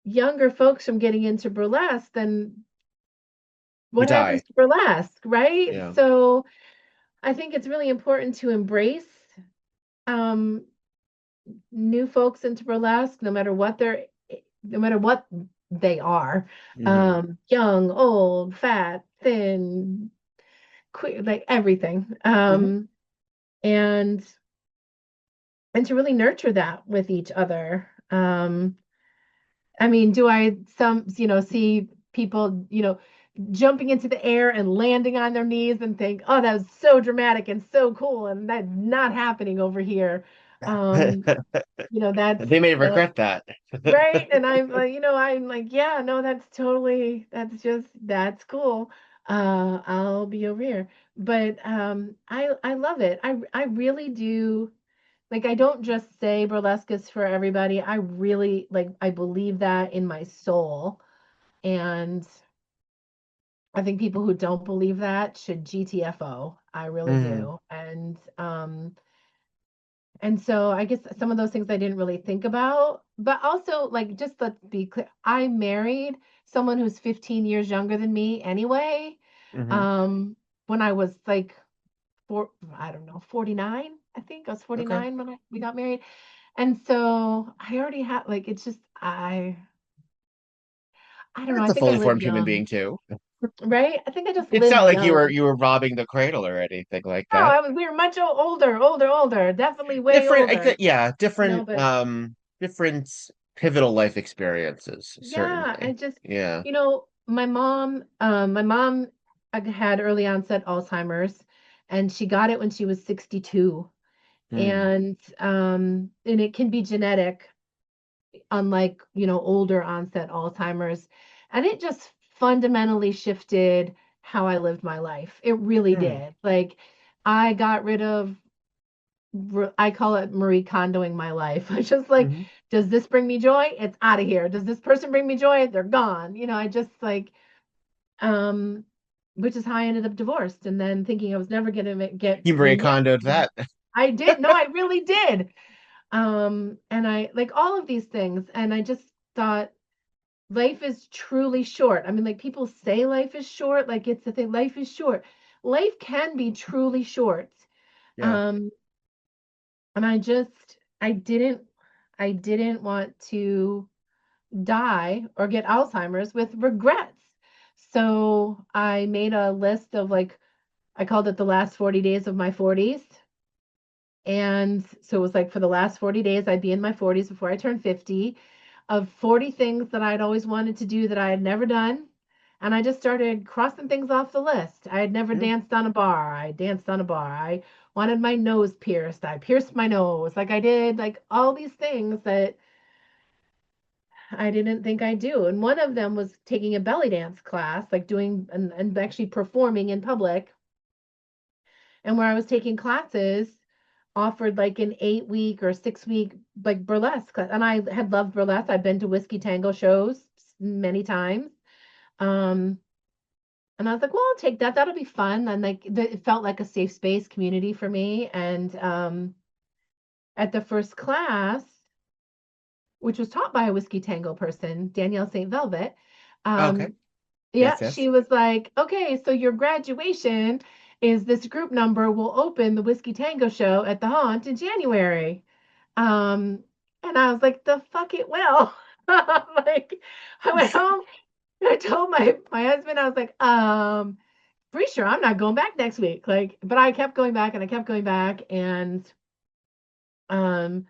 younger folks from getting into burlesque, then We what happens die. to burlesque, right? Yeah. So I think it's really important to embrace um, new folks into burlesque, no matter what they are, Hmm. young, old, fat, thin, queer, like everything, Hmm. and to really nurture that with each other. I mean, do I see people, jumping into the air and landing on their knees and think, oh, that was so dramatic and so cool, and that's not happening over here. Um, that's They may regret that. right. And I'm like, yeah, no, that's cool. I'll be over here. But I love it. I really do like I don't just say burlesque is for everybody. I really like I believe that in my soul. And I think people who don't believe that should GTFO. I really Mm, do. And so I guess some of those things I didn't really think about, but also like just let's be clear, I married someone who's 15 years younger than me anyway. mm-hmm. Um, when I was like I don't know, 49, I think I was Okay. 49 when we got married. And so I already had like it's just I don't know, That's I a think I fully live formed human young, being too. right? I think I just It's live not like you were young. you were robbing the cradle or anything like No, that. we were much older, definitely way Different, older, yeah, but different pivotal life experiences, yeah, I certainly. just, Yeah. my mom had early onset Alzheimer's, and she got it when she was 62, Mm, and it can be genetic, unlike, older onset Alzheimer's, and it just fundamentally shifted how I lived my life. It really mm, did. Like, I got rid of I call it Marie Kondoing my life. I just like, hmm does this bring me joy? It's out of here. Does this person bring me joy? They're gone. I just like, um, which is how I ended up divorced, and then thinking I was never gonna get You Marie remarried. Kondoed that. I did. No, I really did. And I like all of these things, and I just thought life is truly short. I mean, like people say life is short, like it's the thing. Life is short. Life can be truly short. Yeah. Um, and I didn't want to die or get Alzheimer's with regrets. So I made a list of like, I called it the last 40 days of my 40s. And so it was like for the last 40 days, I'd be in my 40s before I turned 50, of 40 things that I'd always wanted to do that I had never done. And I just started crossing things off the list. I had never Mm. danced on a bar. I danced on a bar. I wanted my nose pierced. I pierced my nose. Like I did like all these things that I didn't think I'd do. And one of them was taking a belly dance class, like doing and actually performing in public. And where I was taking classes, offered like an 8 week or 6 week like burlesque class. And I had loved burlesque. I've been to whiskey tango shows many times. Um, and I was like, well, I'll take that. That'll be fun. And like it felt like a safe space community for me. And at the first class, which was taught by a whiskey tango person, Danielle St. Velvet, Okay. um, Yes, yeah, yes. she was like, okay, so your graduation is this group number will open the Whiskey Tango show at the Haunt in January. Um, and I was like, the fuck it will. Like, I went home and I told my husband, I was like, pretty sure I'm not going back next week. Like, but I kept going back and I kept going back um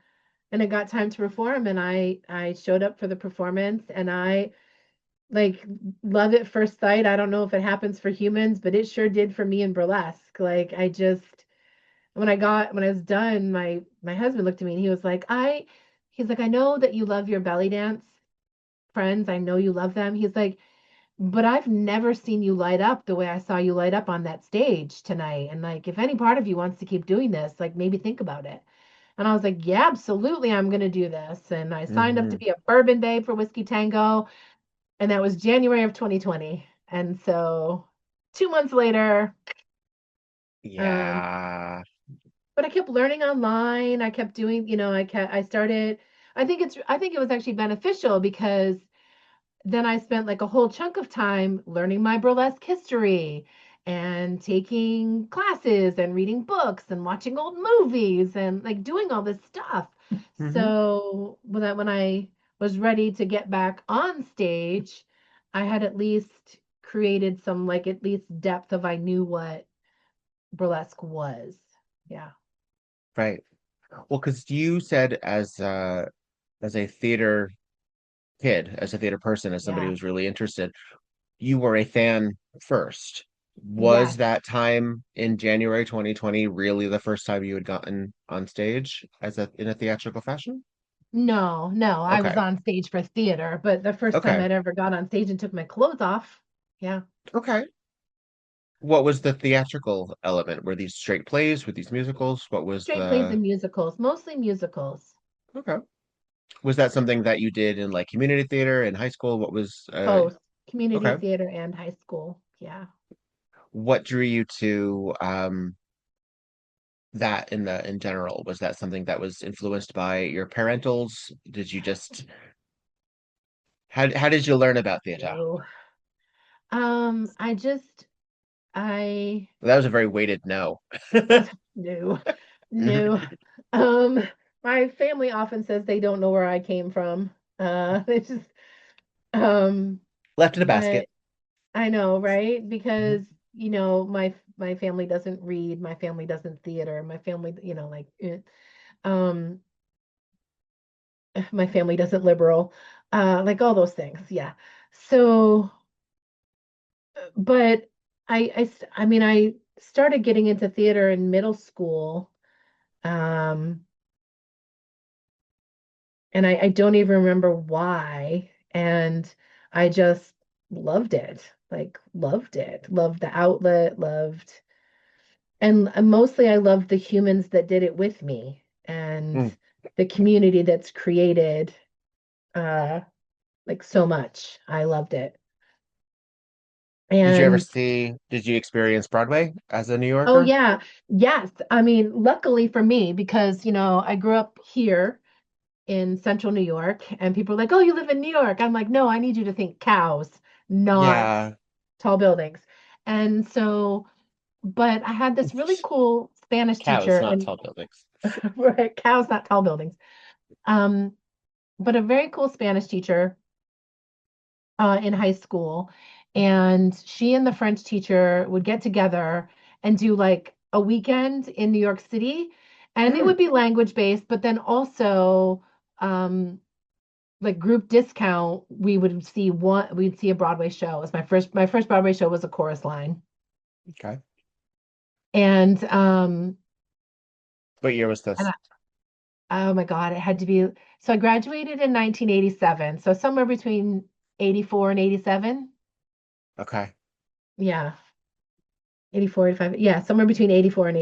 and it got time to perform, and I showed up for the performance, and I like love at first sight. I don't know if it happens for humans, but it sure did for me in burlesque. Like I just when I was done, my husband looked at me and he was like, he's like, I know that you love your belly dance friends. I know you love them. He's like, but I've never seen you light up the way I saw you light up on that stage tonight. And like, if any part of you wants to keep doing this, like maybe think about it. And I was like, yeah, absolutely, I'm going to do this. And I signed up to Hmm be a bourbon babe for Whiskey Tango, and that was January of 2020. And so 2 months later, um, Yeah. but I kept learning online. I kept doing, I started, I think it was actually beneficial because then I spent like a whole chunk of time learning my burlesque history and taking classes and reading books and watching old movies and like doing all this stuff. hmm So when I was ready to get back on stage, I had at least created some like at least depth of I knew what burlesque was. Yeah. Right. Well, because you said as a theater kid, as a theater person, as somebody Yeah. who's really interested, you were a fan first. Was Yes. that time in January 2020 really the first time you had gotten on stage as a in a theatrical fashion? No, no, I was Okay. on stage for theater, but the first time Okay. I'd ever got on stage and took my clothes off. Yeah. Okay. What was the theatrical element? Were these straight plays? Were these musicals? What was Straight plays the and musicals, mostly musicals. okay? Was that something that you did in like community theater in high school? What was Both community okay? theater and high school. Yeah. What drew you to that in general? Was that something that was influenced by your parentals? Did you just how did you learn about theater? No. I just I That was a very weighted no. no, no. Um, my family often says they don't know where I came from. They just um, Left in a but basket. I know, right? Mhm. Because my family doesn't read, my family doesn't theater, my family, um, my family doesn't liberal, like all those things. Yeah. So, but I mean, I started getting into theater in middle school. Um, and I don't even remember why. And I just loved it, like loved it, loved the outlet, loved, and mostly I loved the humans that did it with me and Mm. the community that's created, uh, like so much. I loved it. And Did you experience Broadway as a New oh Yorker? yeah, yes. I mean, luckily for me, because I grew up here in central New York, and people are like, "Oh, you live in New York." I'm like, "No, I need you to think cows, not Yeah, tall buildings." And so, but I had this really cool Spanish teacher, cows, not and tall buildings. right, cows, not tall buildings. Um, but a very cool Spanish teacher in high school, and she and the French teacher would get together and do like a weekend in New York City, and it would Mm, be language based, but then also like group discount, we'd see a Broadway show. It was my first Broadway show was a chorus line. okay. And What year was and this? oh my God, it had to be so I graduated in 1987. So somewhere between 84 and 87. Okay. Yeah. 84, 85. Yeah, somewhere between 84 and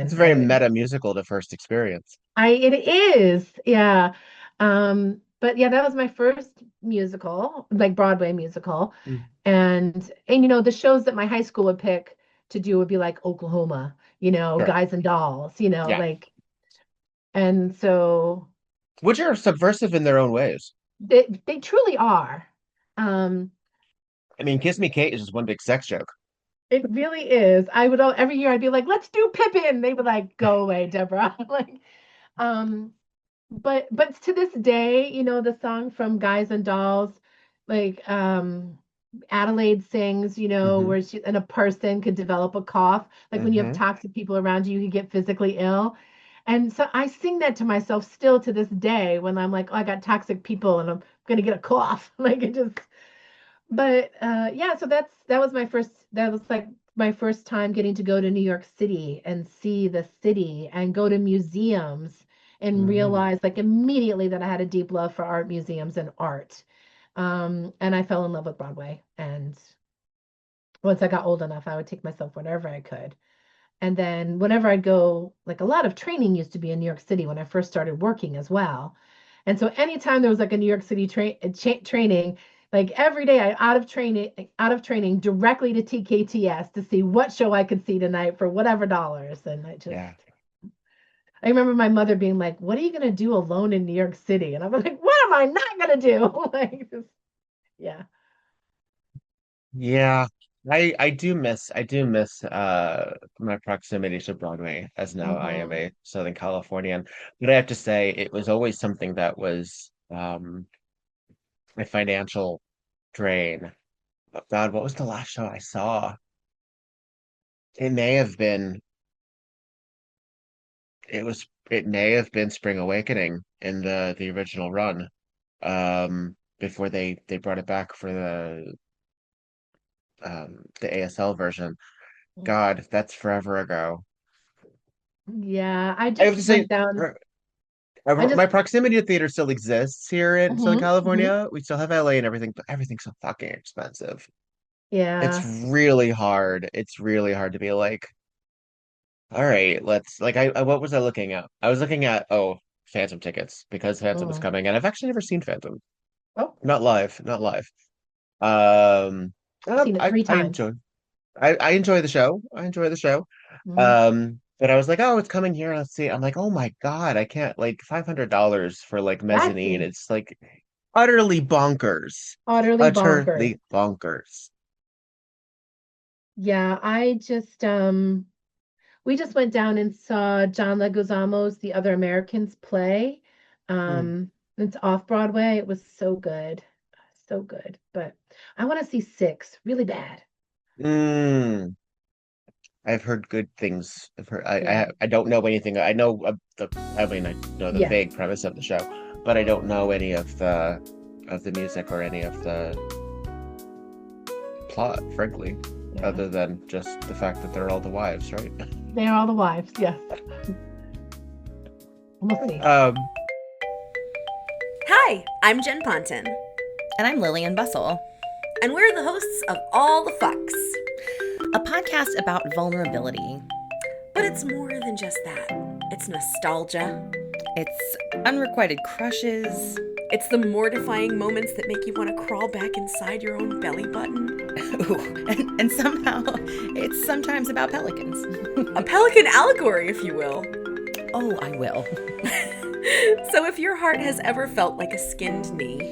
It's a 87. very meta musical to first experience. It is. Yeah. But yeah, that was my first musical, like Broadway musical. Mm, And the shows that my high school would pick to do would be like Oklahoma, sure. Guys and Dolls, Yeah. like, and so Which are subversive in their own ways. they truly are. Um, I mean, Kiss Me Kate is just one big sex joke. it really is. Every year I'd be like, let's do Pippin. They would like, go away, Deborah. Like, um, but to this day, the song from Guys and Dolls, like Adelaide sings, Hmm. where and a person could develop a cough. Like when you have Hmm. toxic people around you, you could get physically ill. And so I sing that to myself still to this day when I'm like, oh, I got toxic people and I'm gonna get a cough. Like it just but yeah, so that was like my first time getting to go to New York City and see the city and go to museums and Hmm. realize like immediately that I had a deep love for art museums and art. And I fell in love with Broadway. And once I got old enough, I would take myself whenever I could. And then whenever I'd go, like a lot of training used to be in New York City when I first started working as well. And so anytime there was like a New York City training, like every day I out of training directly to TKTS to see what show I could see tonight for whatever dollars. And Yeah. I remember my mother being like, "What are you gonna do alone in New York City?" And I'm like, "What am I not gonna do?" Like, yeah. Yeah. I do miss my proximity to Broadway as now I am Hmm. a Southern Californian. But I have to say it was always something that was a financial drain. Oh, God, what was the last show I saw? It may have been it may have been Spring Awakening in the original run. Before they brought it back for the ASL version. God, that's forever ago. Yeah, I I have just to say, went down. r- I just my proximity to theater still exists here in Southern Mhm, mhm. California. We still have LA and everything, but everything's so fucking expensive. It's Yeah. really hard. It's really hard to be like, all right, let's like what was I looking at? I was looking at Phantom tickets because Phantom was Oh. coming, and I've actually never seen Phantom. Oh, Not live, not live. Um, seen it three I times. enjoy I enjoy the show. I enjoy the show. Mhm. But I was like, oh, it's coming here. Let's see. I'm like, oh my God, I can't like $500 for like mezzanine. Exactly. It's like utterly bonkers. Utterly bonkers. Utterly bonkers. Yeah, we just went down and saw John Leguizamo's The Other Americans play. Hmm. It's off Broadway. It was so good. So good. But I want to see Six really bad. Mm. I've heard good things. Yeah. I don't know anything. I know I mean I know the Yeah. vague premise of the show, but I don't know any of the music or any of the plot, frankly, Yeah. other than just the fact that they're all the wives, right? They are all the wives. Yes. We'll see. Hi, I'm Jen Ponton, And I'm Lillian Bustle, and we're the hosts of All the Fucks. a podcast about vulnerability. But it's more than just that. It's nostalgia. It's unrequited crushes. It's the mortifying moments that make you want to crawl back inside your own belly button. Ooh, and somehow it's sometimes about pelicans. A pelican allegory, if you will. Oh, I will. So if your heart has ever felt like a skinned knee,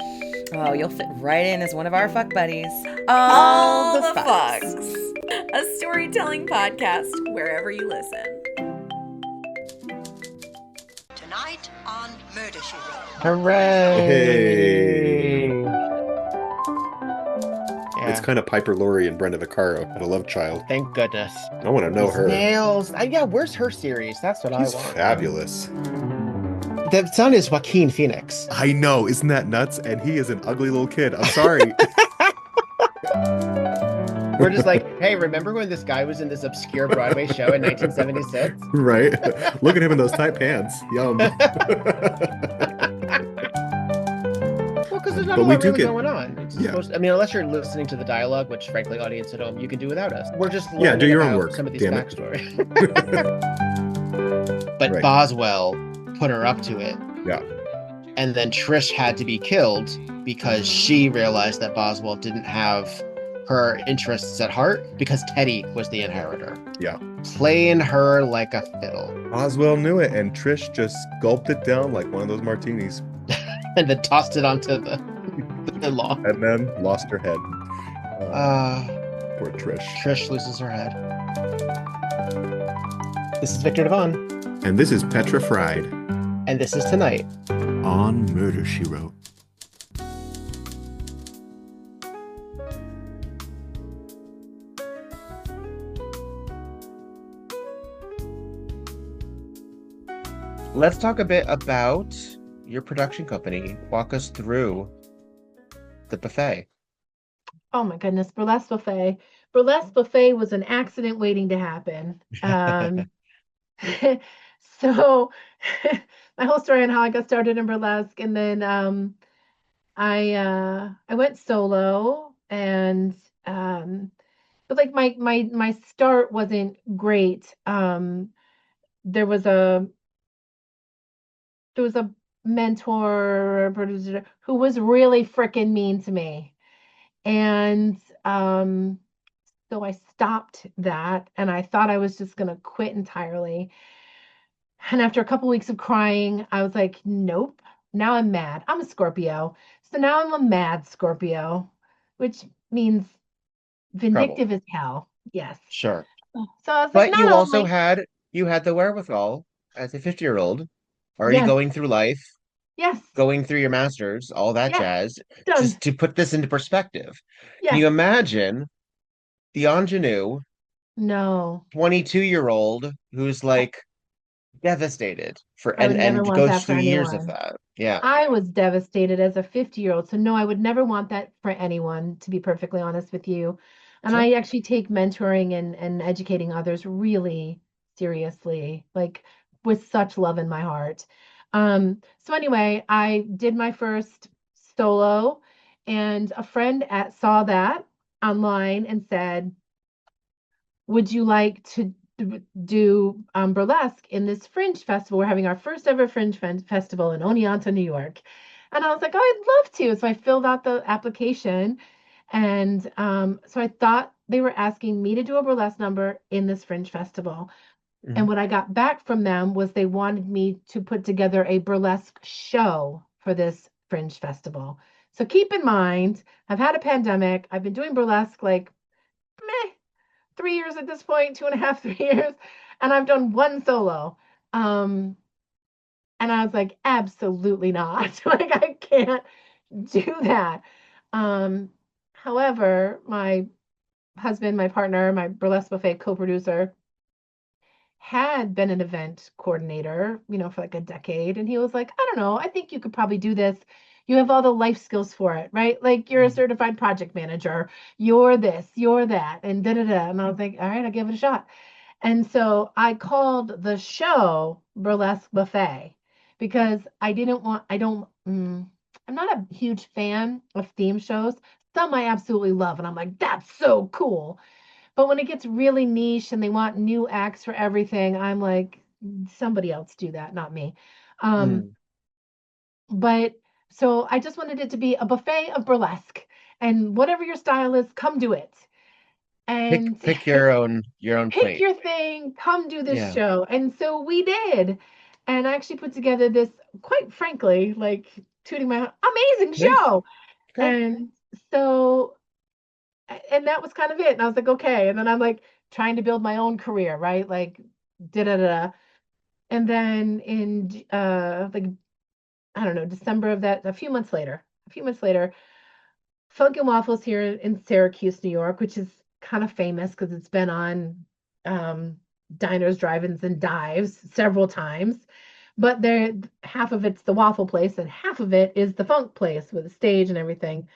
Oh, you'll fit right in as one of our fuck buddies. All the Fucks. A storytelling podcast wherever you listen. Tonight on Murder, She Wrote. Hooray! Hey. Yeah. It's kind of Piper Laurie and Brenda Vaccaro at A Love Child. Thank goodness. I want to know These her. nails. Yeah, where's her series? That's what She's I want. fabulous. The son is Joaquin Phoenix. I know, isn't that nuts? And he is an ugly little kid. I'm sorry. We're just like, hey, remember when this guy was in this obscure Broadway show in 1976? Right? Look at him in those tight pants. Yum. Well, because there's not But a we lot do really get- going on. It's Yeah. supposed I mean, unless you're listening to the dialogue, which frankly, audience at home, you can do without us. We're just Yeah, do learning your own about work, some of these damn it. backstory. But Right. Boswell put her up to it. Yeah. And then Trish had to be killed because she realized that Boswell didn't have her interests at heart because Teddy was the inheritor. Yeah. Playing her like a fiddle. Oswell knew it, and Trish just gulped it down like one of those martinis. And then tossed it onto the lawn. And then lost her head. Poor Trish. Trish loses her head. This is Viktor Devonne. And this is Petra Fried And this is Tonight. on Murder, She Wrote. Let's talk a bit about your production company. Walk us through the buffet. Oh my goodness, Burlesque Buffet. Burlesque Buffet was an accident waiting to happen. So my whole story on how I got started in burlesque, and then I went solo, and but like my start wasn't great. There was a mentor producer who was really freaking mean to me. And so I stopped that, and I thought I was just going to quit entirely. And after a couple weeks of crying, I was like, nope, now I'm mad. I'm a Scorpio. So now I'm a mad Scorpio, which means vindictive as hell. Yes. Sure. So I was like, But you not also only, had the wherewithal as a 50-year-old, already Yes. going through life, yes, going through your masters, all that Yeah. jazz, done. just to put this into perspective. Yes. Can you imagine the ingenue No, 22-year-old who's like devastated for I would and never and want goes that for through years of anyone. that. Yeah. I was devastated as a 50-year-old. So no, I would never want that for anyone, to be perfectly honest with you. And Sure. I actually take mentoring and educating others really seriously, like with such love in my heart. So anyway, I did my first solo, and a friend saw that online and said, would you like to do burlesque in this fringe festival? We're having our first ever fringe festival in Oneonta, New York. And I was like, oh, I'd love to. So I filled out the application. And so I thought they were asking me to do a burlesque number in this fringe festival. And what I got back from them was they wanted me to put together a burlesque show for this fringe festival. So keep in mind, I've had a pandemic. I've been doing burlesque like 3 years at this point, 2.5, 3 years, and I've done one solo. And I was like, absolutely not. Like, I can't do that. However, my husband, my partner, my Burlesque Buffet co-producer, had been an event coordinator, for like a decade. And he was like, I don't know, I think you could probably do this. You have all the life skills for it, right? Like you're a certified project manager, you're this, you're that, and da da da. And I was like, all right, I'll give it a shot. And so I called the show Burlesque Buffet because I'm not a huge fan of theme shows. Some I absolutely love, and I'm like, that's so cool. But when it gets really niche and they want new acts for everything, I'm like, somebody else do that, not me. But so I just wanted it to be a buffet of burlesque, and whatever your style is, come do it. And Pick your own pick plate. your thing, come do this Yeah. show. And so we did. And I actually put together this, quite frankly, like tooting my amazing show. Okay. And so, and that was kind of it. And I was like, okay. And then I'm like trying to build my own career, right? Like, da da da. And then in like, I don't know, December of that, a few months later, Funk and Waffles here in Syracuse, New York, which is kind of famous because it's been on diners, drive-ins, and dives several times. But there, half of it's the waffle place, and half of it is the funk place with a stage and everything.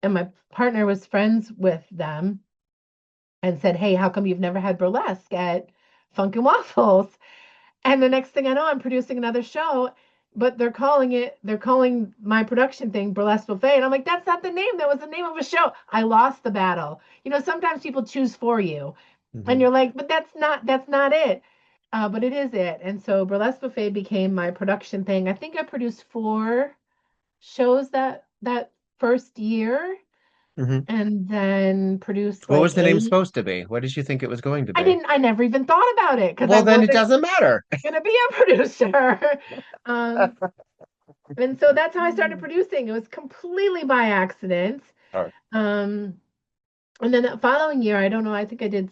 And my partner was friends with them and said, hey, how come you've never had burlesque at Funk and Waffles? And the next thing I know, I'm producing another show, but they're calling my production thing Burlesque Buffet. And I'm like, that's not the name. That was the name of a show. I lost the battle. Sometimes people choose for you and you're like, but that's not it. But it is it. And so Burlesque Buffet became my production thing. I think I produced 4 shows that first year. And then produced What like was the name 8. supposed to be? What did you think it was going to be? I never even thought about it because Well, then it doesn't matter. Gonna be a producer. And so that's how I started producing. It was completely by accident. Sure. And then the following year, I don't know, I think I did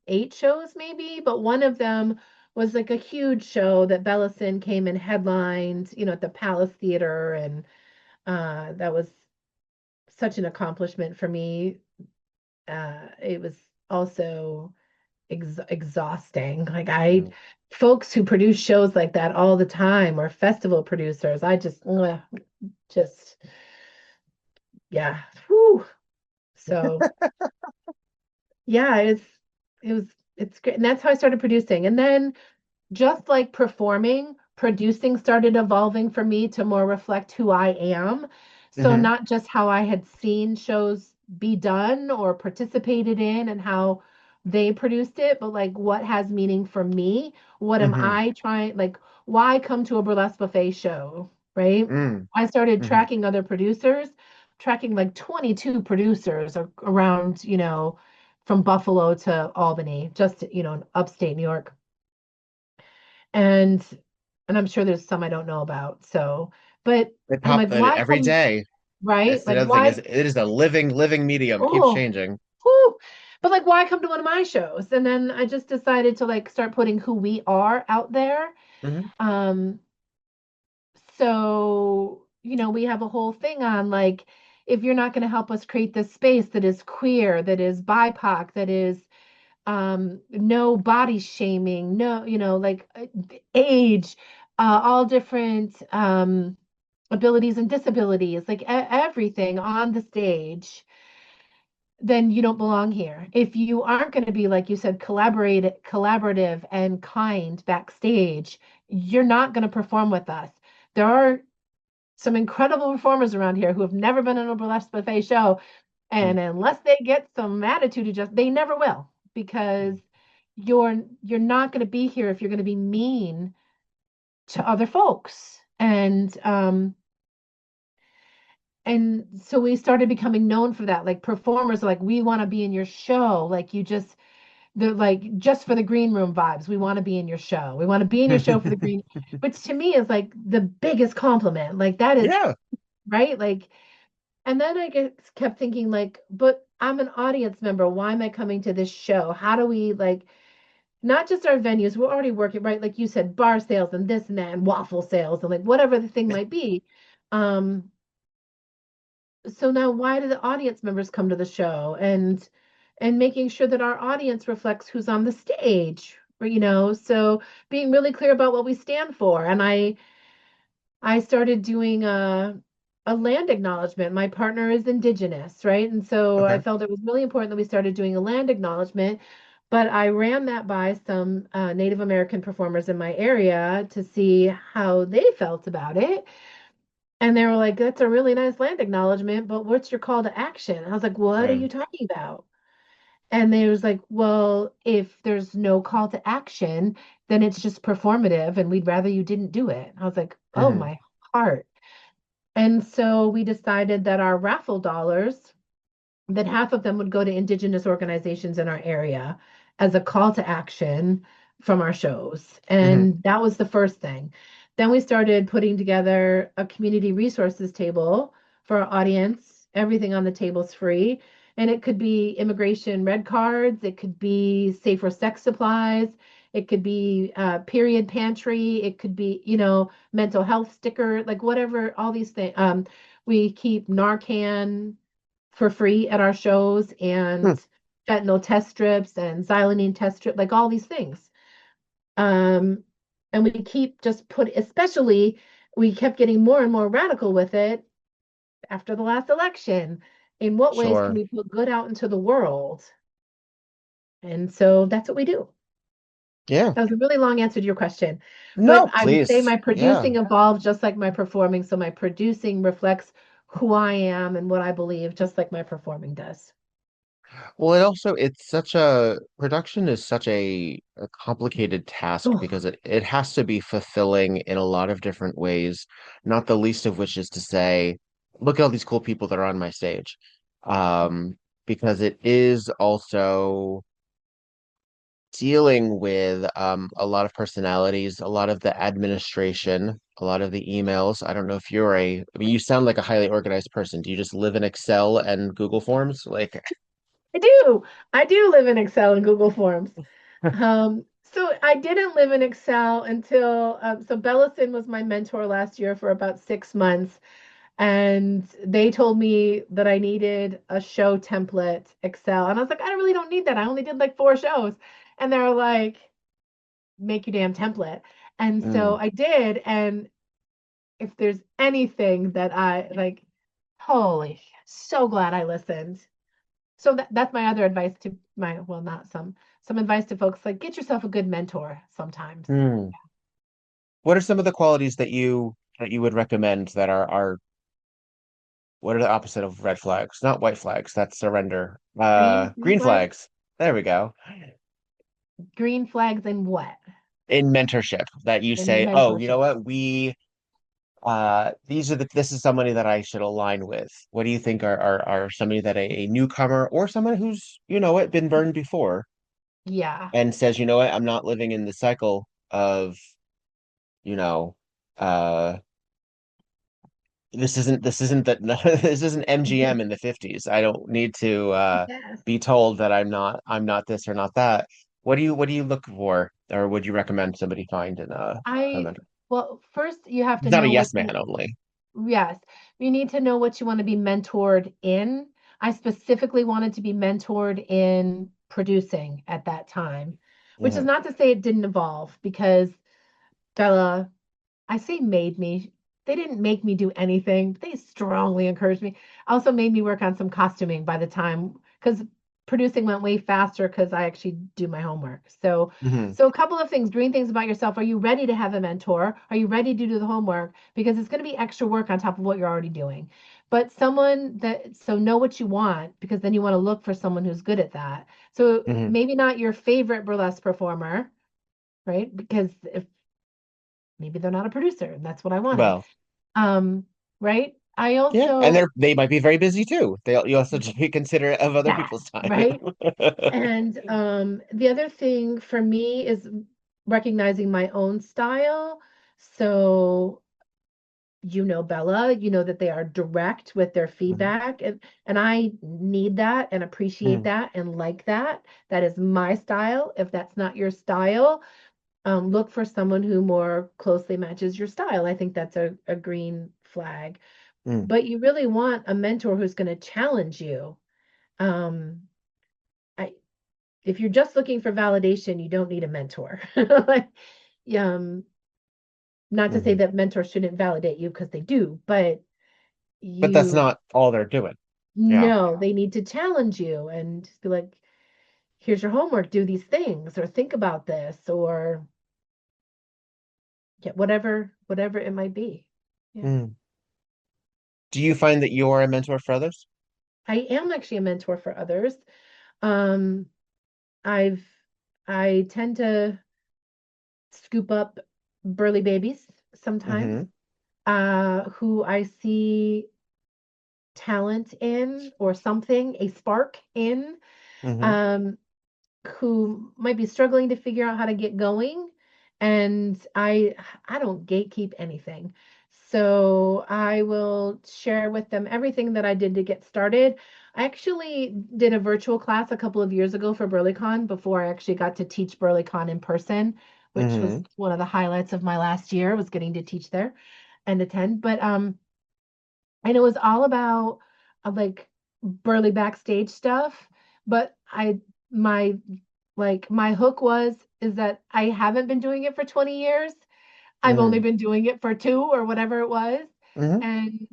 8 shows maybe, but one of them was like a huge show that Bellison came and headlined, at the Palace Theater. And that was such an accomplishment for me. It was also exhausting. Like folks who produce shows like that all the time, or festival producers, I just yeah. Whew. So yeah, it's great. And that's how I started producing. And then just like producing started evolving for me to more reflect who I am. So not just how I had seen shows be done or participated in and how they produced it, but like what has meaning for me? What am I trying, like why come to a Burlesque Buffet show, right? I started tracking other producers, tracking like 22 producers around, from Buffalo to Albany, just, in upstate New York. And I'm sure there's some I don't know about. So, but They I'm pop like, why every day. right? That's the Like other thing is it is a living medium. Keeps changing. Whew. But like, why come to one of my shows? And then I just decided to like start putting who we are out there. So, we have a whole thing on like, if you're not going to help us create this space that is queer, that is BIPOC, that is no body shaming, no, like age, all different abilities and disabilities, like everything on the stage, then you don't belong here. If you aren't going to be, like you said, collaborative and kind backstage, you're not going to perform with us. There are some incredible performers around here who have never been in a Burlesque Buffet show, And unless they get some attitude adjust, they never will, because you're not going to be here if you're going to be mean to other folks. And so we started becoming known for that. Like performers are like, we want to be in your show. Like they're like, just for the green room vibes. We want to be in your show. We want to be in your show for the green, which to me is like the biggest compliment. Like that is Yeah. right. Like, and then I kept thinking like, but I'm an audience member. Why am I coming to this show? How do we like, not just our venues, we're already working, right? Like you said, bar sales and this and that and waffle sales and like whatever the thing might be. So now why do the audience members come to the show, and making sure that our audience reflects who's on the stage, so being really clear about what we stand for. And I started doing a land acknowledgement. My partner is Indigenous, right? And so I Okay. felt it was really important that we started doing a land acknowledgement. But I ran that by some Native American performers in my area to see how they felt about it. And they were like, that's a really nice land acknowledgement, but what's your call to action? I was like, what are you talking about? And they was like, well, if there's no call to action, then it's just performative and we'd rather you didn't do it. I was like, oh, Mhm. my heart. And so we decided that our raffle dollars, that half of them would go to Indigenous organizations in our area as a call to action from our shows. Mhm. And that was the first thing. Then we started putting together a community resources table for our audience. Everything on the table is free. And it could be immigration red cards, it could be safer sex supplies, it could be period pantry, it could be, mental health sticker, like whatever, all these things. We keep Narcan for free at our shows, Hmm. and fentanyl test strips and xylazine test strip, like all these things. Um, and we keep just especially we kept getting more and more radical with it after the last election. In what ways can Sure. we put good out into the world? And so that's what we do. Yeah. That was a really long answer to your question. But No, I would say please. my Yeah. producing evolved just like my performing. So my producing reflects who I am and what I believe, just like my performing does. Well, it also it's such a production is such a complicated task Oh, because it has to be fulfilling in a lot of different ways, not the least of which is to say, look at all these cool people that are on my stage. Because it is also dealing with a lot of personalities, a lot of the administration, a lot of the emails. I don't know if I mean, you sound like a highly organized person. Do you just live in Excel and Google Forms? Like, I do. I do live in Excel and Google Forms. So I didn't live in Excel until so Bellison was my mentor last year for about 6 months, and they told me that I needed a show template Excel, and I was like, I really don't need that. I only did like 4 shows, and they're like, make your damn template. And so mm, I did, and if there's anything that I like, holy, so glad I listened. So that's my other advice to my, well, not some advice to folks, like get yourself a good mentor sometimes. mm. What are some of the qualities that you would recommend that are what are the opposite of red flags? Not white flags, that's surrender. Green Green flags, flags. There we go. green flags and what? In mentorship that you In say, oh, you know mentorship. what? This is somebody that I should align with. What do you think are somebody that a newcomer or someone who's, been burned before Yeah. and says, you know what, I'm not living in the cycle of, you know, uh this isn't that this isn't MGM in the 50s. I don't need to Yes. be told that I'm not this or not that. What do you look for, or would you recommend somebody find in a I, mentor? well, first you have to It's not a know what yes man you, only. yes, you need to know what you want to be mentored in. I specifically wanted to be mentored in producing at that time, which is Mhm. not to say it didn't evolve, because Bella, I say made me. They didn't make me do anything. They strongly encouraged me. Also made me work on some costuming by the time, because producing went way faster because I actually do my homework. So, Hmm. so a couple of things, doing things about yourself. Are you ready to have a mentor? Are you ready to do the homework? Because it's going to be extra work on top of what you're already doing. But someone that, so know what you want, because then you want to look for someone who's good at that. So Hmm. maybe not your favorite burlesque performer, right? Because if maybe they're not a producer, and that's what I wanted. Well, Right? I yeah, and also, they might be very busy too. You also should be considerate of other that, people's time. right? And the other thing for me is recognizing my own style. So, Bella, that they are direct with their Mhm. feedback, and I need that and appreciate Mm. that and like that. That is my style. If that's not your style, look for someone who more closely matches your style. I think that's a green flag. Mm. But you really want a mentor who's going to challenge you. Um, I If you're just looking for validation, you don't need a mentor. Like, um, not to say Mhm. that mentors shouldn't validate you because they do, but But that's you not all they're doing. Yeah. know they need to challenge you and just be like, here's your homework, do these things, or think about this, or yeah, whatever it might be. Yeah. Mm. Do you find that you're a mentor for others? I am actually a mentor for others. Um, I've I tend to scoop up burly babies sometimes, Hmm. who I see talent in or something, a spark in, Hmm. um, who might be struggling to figure out how to get going. And I don't gatekeep anything. So I will share with them everything that I did to get started. I actually did a virtual class a couple of years ago for BurlyCon before I actually got to teach BurlyCon in person, which was Hmm. one of the highlights of my last year, was getting to teach there and attend. But and it was all about like burly backstage stuff. But my my hook is that I haven't been doing it for 20 years. I've only Hmm. been doing it for 2 or whatever it was. Hmm. And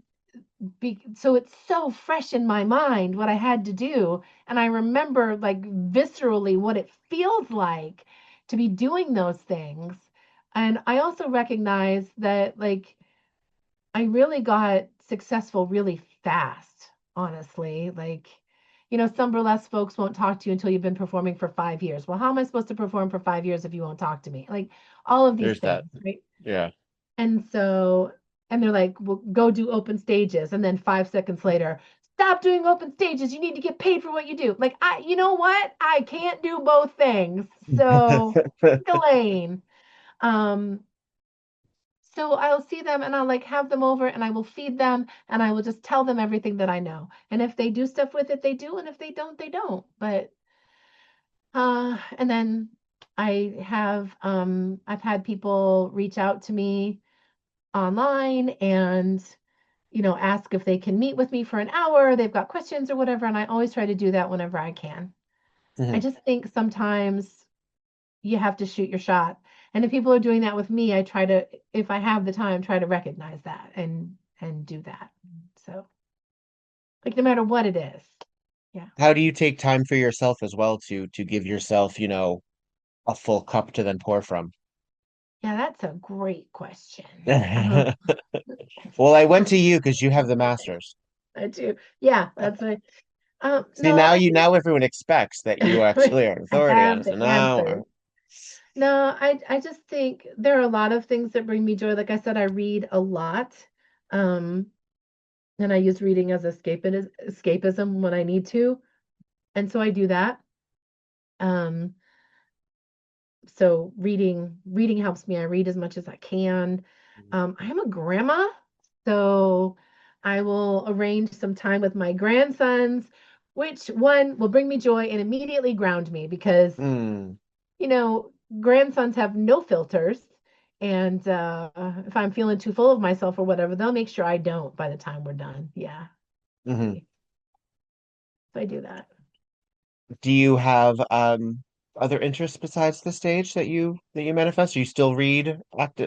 so it's so fresh in my mind what I had to do. And I remember like viscerally what it feels like to be doing those things. And I also recognize that like I really got successful really fast, honestly. Like, some burlesque folks won't talk to you until you've been performing for 5 years. Well, how am I supposed to perform for 5 years if you won't talk to me? Like, all of these There's that. things, right? Yeah. And so, and they're like, well, go do open stages. And then 5 seconds later, stop doing open stages. You need to get paid for what you do. Like, you know what? I can't do both things. So, Elaine. Um, so I'll see them and I'll like have them over and I will feed them and I will just tell them everything that I know. And if they do stuff with it, they do. And if they don't, they don't. But and then I've had people reach out to me online and ask if they can meet with me for an hour. They've got questions or whatever. And I always try to do that whenever I can. I Hmm. just think sometimes you have to shoot your shot. And if people are doing that with me, I try to, if I have the time, try to recognize that and do that. So, like, no matter what it is. Yeah. How do you take time for yourself as well to give yourself, a full cup to then pour from? Yeah, that's a great question. Well, I went to you because you have the masters. I do. Yeah, that's right. See, No, I think now everyone expects that you actually are an I authority on have it. So the now, answer. No, I just think there are a lot of things that bring me joy. Like I said, I read a lot. Um, and I use reading as escapism when I need to. And so I do that. Um, so reading helps me. I read as much as I can. I am a grandma, so I will arrange some time with my grandsons, which one will bring me joy and immediately ground me because, mm, you know, grandsons have no filters. And if I'm feeling too full of myself or whatever, they'll make sure I don't by the time we're done. Yeah. hmm. So I do that. Do you have other interests besides the stage that you manifest? Do you still read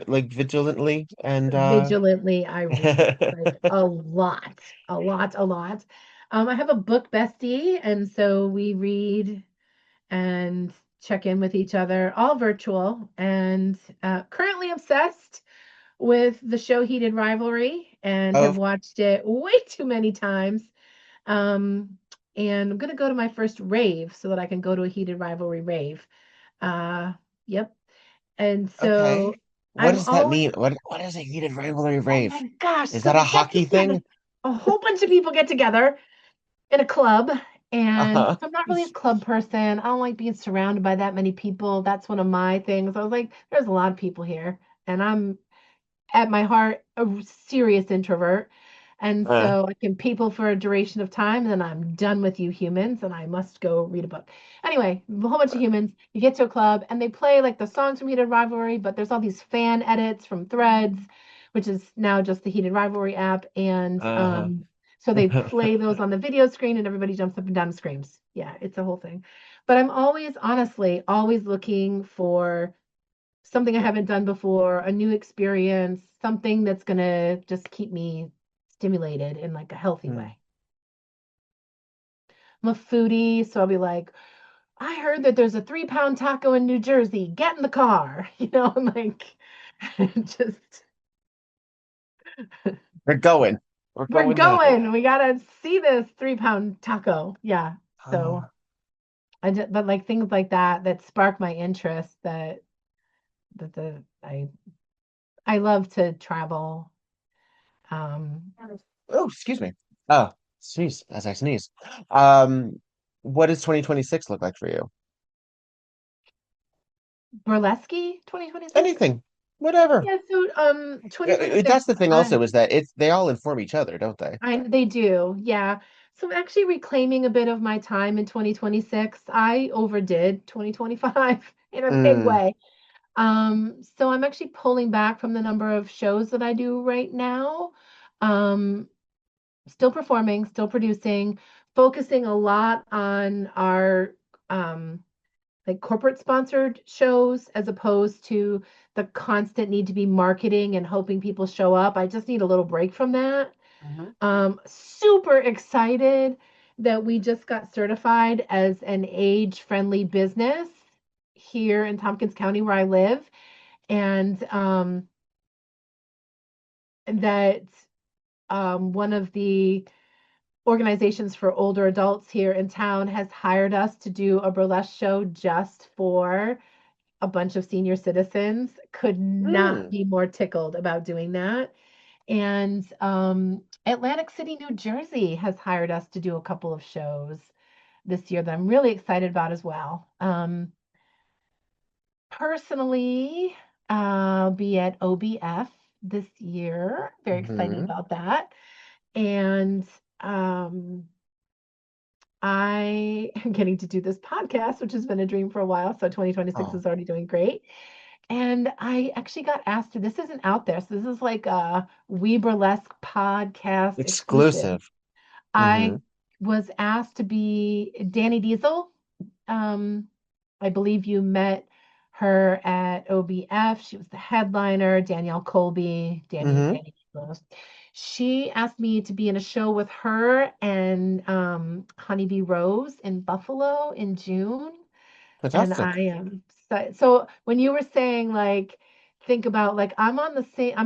like vigilantly and Vigilantly, I read like a lot, a lot, a lot. I have a book bestie, and so we read and check in with each other, all virtual, and currently obsessed with the show Heated Rivalry and have Oh, watched it way too many times. Um, and I'm gonna go to my first rave so that I can go to a Heated Rivalry rave. Uh, yep. And so okay. What I'm does that always, mean? What is a heated rivalry oh rave? my gosh, Is so that a we get hockey together, thing? a whole bunch of people get together in a club. And Uh-huh. I'm not really a club person. I don't like being surrounded by that many people. That's one of my things. I was like, there's a lot of people here, and I'm at my heart a serious introvert. And Uh, so I can people for a duration of time, and then I'm done with you humans, and I must go read a book. Anyway, a whole bunch of humans, you get to a club, and they play like the songs from Heated Rivalry, but there's all these fan edits from Threads, which is now just the Heated Rivalry app. And uh-huh. so they play those on the video screen, and everybody jumps up and down and screams. Yeah, it's a whole thing. But I'm always, honestly, always looking for something I haven't done before, a new experience, something that's gonna just keep me stimulated in like a healthy Hmm. way. I'm a foodie, so I'll be like, I heard that there's a 3 pound taco in New Jersey. Get in the car, I'm like, just We're going. We're we're going now. going. We gotta see this 3 pound taco. Yeah. So but like things like that spark my interest that the I love to travel. Um, Oh, excuse me. Oh, jeez, as I sneeze. Um, what does 2026 look like for you? Burlesque 2026. Anything, whatever. Yeah, so 2026, That's the thing also is that they all inform each other, don't they? they do, yeah. So I'm actually reclaiming a bit of my time in 2026. I overdid 2025 in a big Mm, way. So I'm actually pulling back from the number of shows that I do right now. Um, Still performing, still producing, focusing a lot on our um like corporate sponsored shows as opposed to the constant need to be marketing and hoping people show up. I just need a little break from that. mhm. Super excited that we just got certified as an age-friendly business here in Tompkins County where I live. And that one of the organizations for older adults here in town has hired us to do a burlesque show just for a bunch of senior citizens. Could not Mm, be more tickled about doing that. And Atlantic City, New Jersey has hired us to do a couple of shows this year that I'm really excited about as well. Personally, I'll be at OBF this year. Very excited mhm. about that. And um, I am getting to do this podcast, which has been a dream for a while. So 2026 Oh, is already doing great. And I actually got asked to, this isn't out there. So this is like a WeBurlesque podcast exclusive. exclusive. I Hmm. was asked to be Danny Diesel. Um, I believe you met her at OBF. She was the headliner, Danielle Colby, Hmm. Danny Diesel. She asked me to be in a show with her and Honeybee Rose in Buffalo in June. And I Fantastic. am so when you were saying like think about like I'm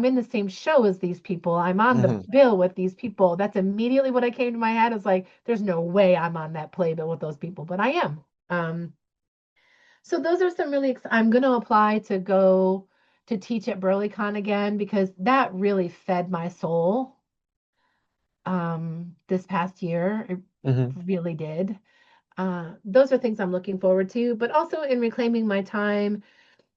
in the same show as these people. I'm on the Hmm. bill with these people. That's immediately what I came to my head. Is like there's no way I'm on that playbill with those people, but I am. So those are some really I'm going to apply to go to teach at BurlyCon again because that really fed my soul this past year. It Hmm. really did. Those are things I'm looking forward to, but also in reclaiming my time.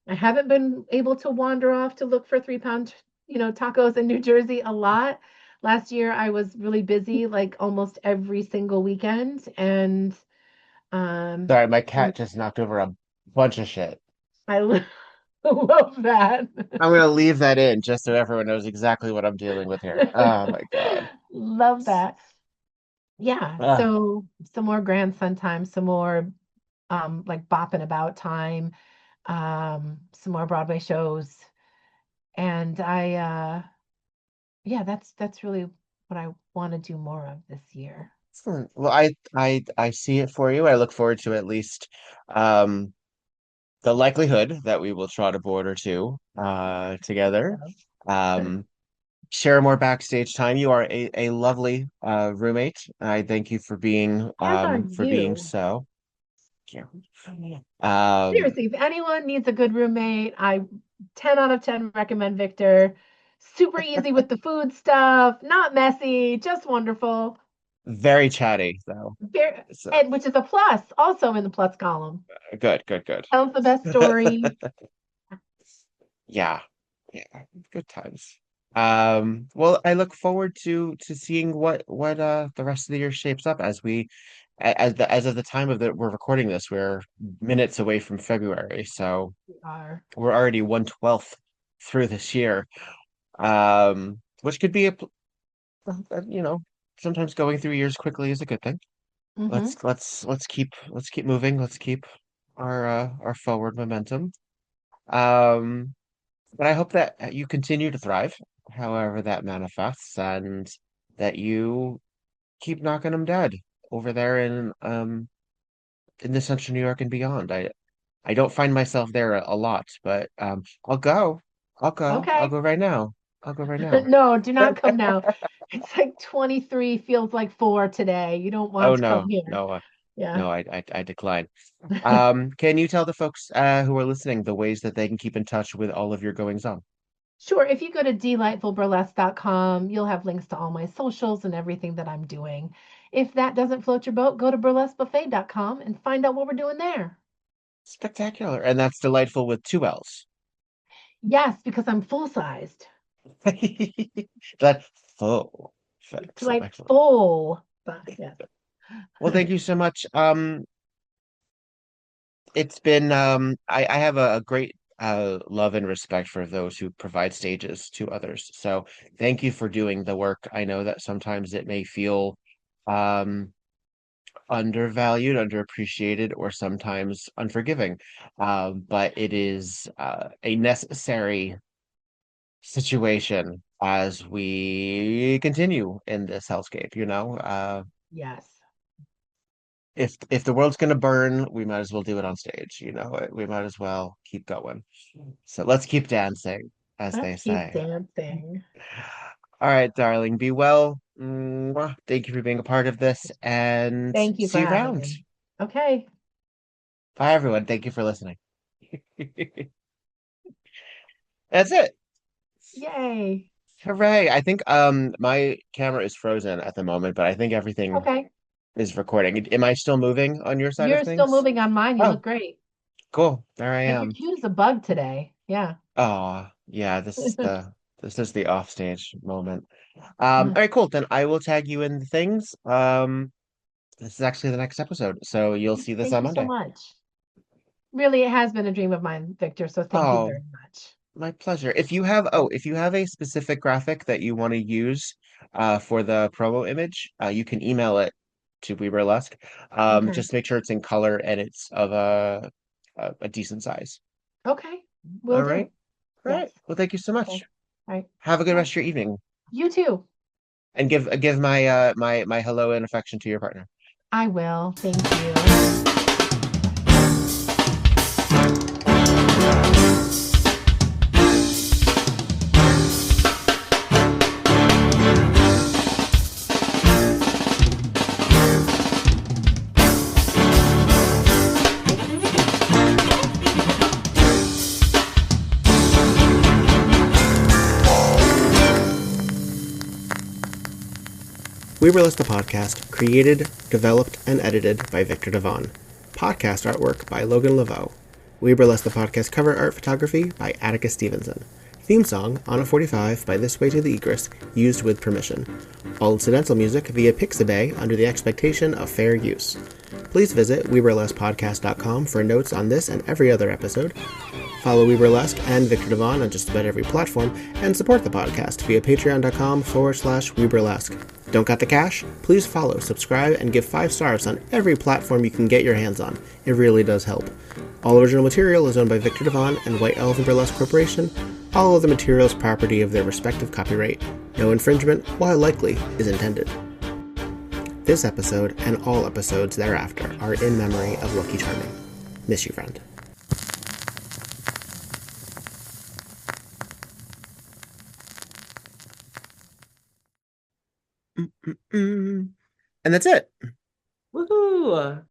I haven't been able to wander off to look for 3 pound, tacos in New Jersey a lot. Last year I was really busy, like almost every single weekend, and um, Sorry, my cat just knocked over a bunch of shit. I love that. I'm gonna leave that in just so everyone knows exactly what I'm dealing with here. Oh my God. Love that. Yeah, Ah, so some more grandson time, some more like bopping about time, some more Broadway shows, and yeah, that's really what I want to do more of this year. Excellent. Well, I see it for you. I look forward to at least um the likelihood that we will trot a board or two together. Um Share more backstage time. You are a lovely roommate. I thank you As are for being you. so. Yeah. Um Seriously, if anyone needs a good roommate, I 10 out of 10 recommend Victor. Super easy with the food stuff, not messy, just wonderful. Very chatty though. So And which is a plus, also in the plus column. good, good, good. Tells the best story. Yeah. Yeah. Good times. Well, I look forward to seeing what the rest of the year shapes up as as of the time of that we're recording this, we're minutes away from February, so We are. we're already 1/12 through this year. Which could be you know, sometimes going through years quickly is a good thing. Mm-hmm. Let's keep moving. Let's keep our forward momentum. Um, but I hope that you continue to thrive, however that manifests, and that you keep knocking them dead over there in the central New York and beyond. I don't find myself there a lot, but I'll go. I'll go. I'll Okay. go right now. I'll go right now. No, do not come now. It's like 23, feels like 4 today. You don't Oh want to come no, here. no, Yeah. no, I decline. Can you tell the folks who are listening the ways that they can keep in touch with all of your goings on? Sure. If you go to delightfulburlesque.com, you'll have links to all my socials and everything that I'm doing. If that doesn't float your boat, go to burlesquebuffet.com and find out what we're doing there. Spectacular. And that's delightful with two L's. Yes, because I'm full-sized. That full. Excellent, excellent. Delightful. Yes. Well, thank you so much. It's been I have a great love and respect for those who provide stages to others. So thank you for doing the work. I know that sometimes it may feel um undervalued, underappreciated, or sometimes unforgiving. But it is a necessary situation as we continue in this hellscape, you know. Yes. If the world's gonna burn, we might as well do it on stage, you know. We might as well keep going. So let's keep dancing, as they Let's keep say. dancing. All right, darling, be well. Mwah. Thank you for being a part of this, and Thank you for see you having around. me. Okay. Bye, everyone. Thank you for listening. That's it. Yay. Hooray. I think my camera is frozen at the moment, but I think everything Okay. is recording. Am I still moving on your side of You're still things? moving on mine. You Oh, look great. cool. There I And you're am. cute as a bug today. Yeah. Oh, yeah, this is the offstage moment. All right, cool. Then I will tag you in the things. This is actually the next episode, so you'll see this Thank on you so Monday. much. Really, it has been a dream of mine, Victor. So thank you Oh, very much. my pleasure. If you have a specific graphic that you want to use for the promo image, you can email it to WeBurlesque. Okay. Just make sure it's in color and it's of a decent size. Okay. Will All do. right. All right. Yes. Well, thank you so much. Okay. All right. Have a good rest of your evening. You too. And give my my hello and affection to your partner. I will. Thank you. WeBurlesque the podcast, created, developed, and edited by Viktor Devonne. Podcast artwork by Logan Laveau. WeBurlesque the podcast cover art photography by Atticus Stevenson. Theme song, On a 45 by This Way to the Egress, used with permission. All incidental music via Pixabay under the expectation of fair use. Please visit WeBurlesquePodcast.com for notes on this and every other episode. Follow WeBurlesque and Viktor Devonne on just about every platform, and support the podcast via patreon.com/WeBurlesque. Don't got the cash? Please follow, subscribe, and give 5 stars on every platform you can get your hands on. It really does help. All original material is owned by Viktor Devonne and White Elephant Burlesque Corporation. All other materials property of their respective copyright. No infringement, while likely, is intended. This episode and all episodes thereafter are in memory of Lucky Charming. Miss you, friend. And that's it. Woohoo!